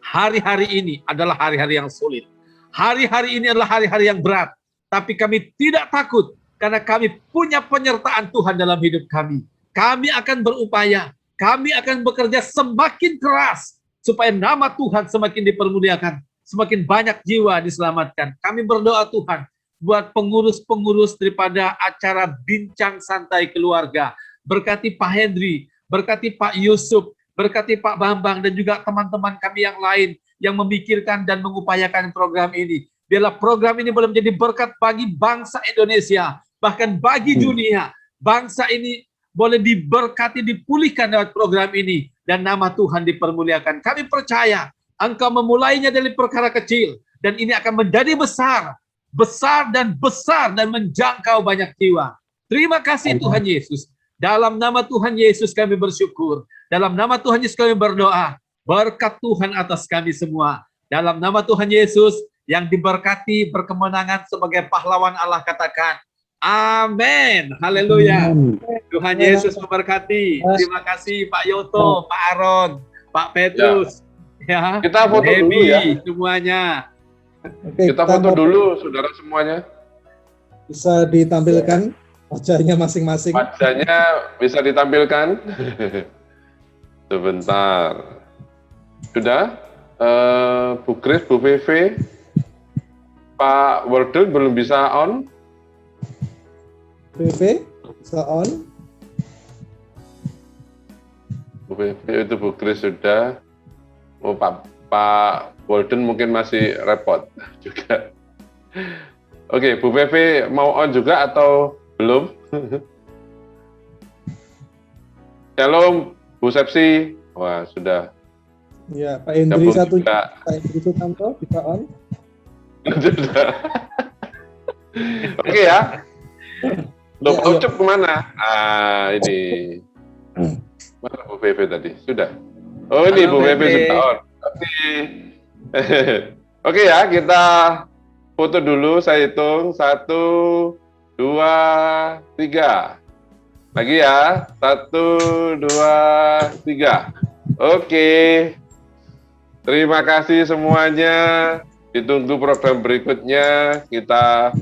hari-hari ini adalah hari-hari yang sulit. Hari-hari ini adalah hari-hari yang berat. Tapi kami tidak takut karena kami punya penyertaan Tuhan dalam hidup kami. Kami akan berupaya, kami akan bekerja semakin keras supaya nama Tuhan semakin dipermuliakan, semakin banyak jiwa diselamatkan. Kami berdoa Tuhan buat pengurus-pengurus daripada acara Bincang Santai Keluarga. Berkati Pak Hendri, berkati Pak Yusuf, berkati Pak Bambang, dan juga teman-teman kami yang lain yang memikirkan dan mengupayakan program ini. Biarlah program ini boleh menjadi berkat bagi bangsa Indonesia, bahkan bagi dunia. Bangsa ini boleh diberkati, dipulihkan lewat program ini, dan nama Tuhan dipermuliakan. Kami percaya Engkau memulainya dari perkara kecil, dan ini akan menjadi besar, besar dan menjangkau banyak jiwa. Terima kasih Tuhan Yesus. Dalam nama Tuhan Yesus kami bersyukur. Dalam nama Tuhan Yesus kami berdoa. Berkat Tuhan atas kami semua. Dalam nama Tuhan Yesus yang diberkati berkemenangan sebagai pahlawan Allah, katakan amin. Haleluya. Tuhan Yesus memberkati. Terima kasih Pak Yoto, Pak Aaron, Pak Petrus. Ya. Kita foto dulu ya. Semuanya. Oke, Kita foto dulu, saudara semuanya. Bisa ditampilkan wajahnya masing-masing. Wajahnya bisa ditampilkan. Sebentar. Sudah? Bu Kris, Bu Vivi, Pak Wordel belum bisa on. VV, bisa on. Bu Vivi itu, Bu Kris sudah. Oh, Pak Walden mungkin masih repot juga. Oke, Bu Vivi mau on juga atau belum? Shalom, Bu Sepsi. Wah, sudah. Ya, Pak Hendri satu, Pak Hendri Sutanto bisa on. Sudah. Oke ya. Loh, Pak Ucup kemana? Ini. Mana Bu Vivi tadi? Sudah. Oh, ini Bu Vivi sudah on. Oke ya, kita foto dulu. Saya hitung 1, 2, 3. Lagi ya, 1, 2, 3. Oke. Terima kasih semuanya. Ditunggu program berikutnya. Kita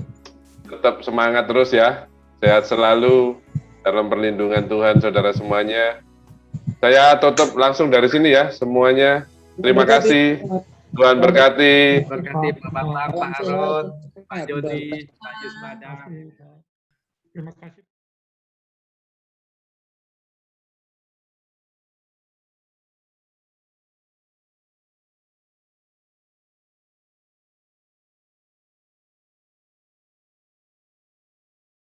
tetap semangat terus ya. Sehat selalu dalam perlindungan Tuhan, saudara semuanya. Saya tutup langsung dari sini ya semuanya. Terima kasih. Tuhan berkati. Berkati Pak Bambang, Pak Aaron, Pak Jody, Pak Yusbada. Terima kasih.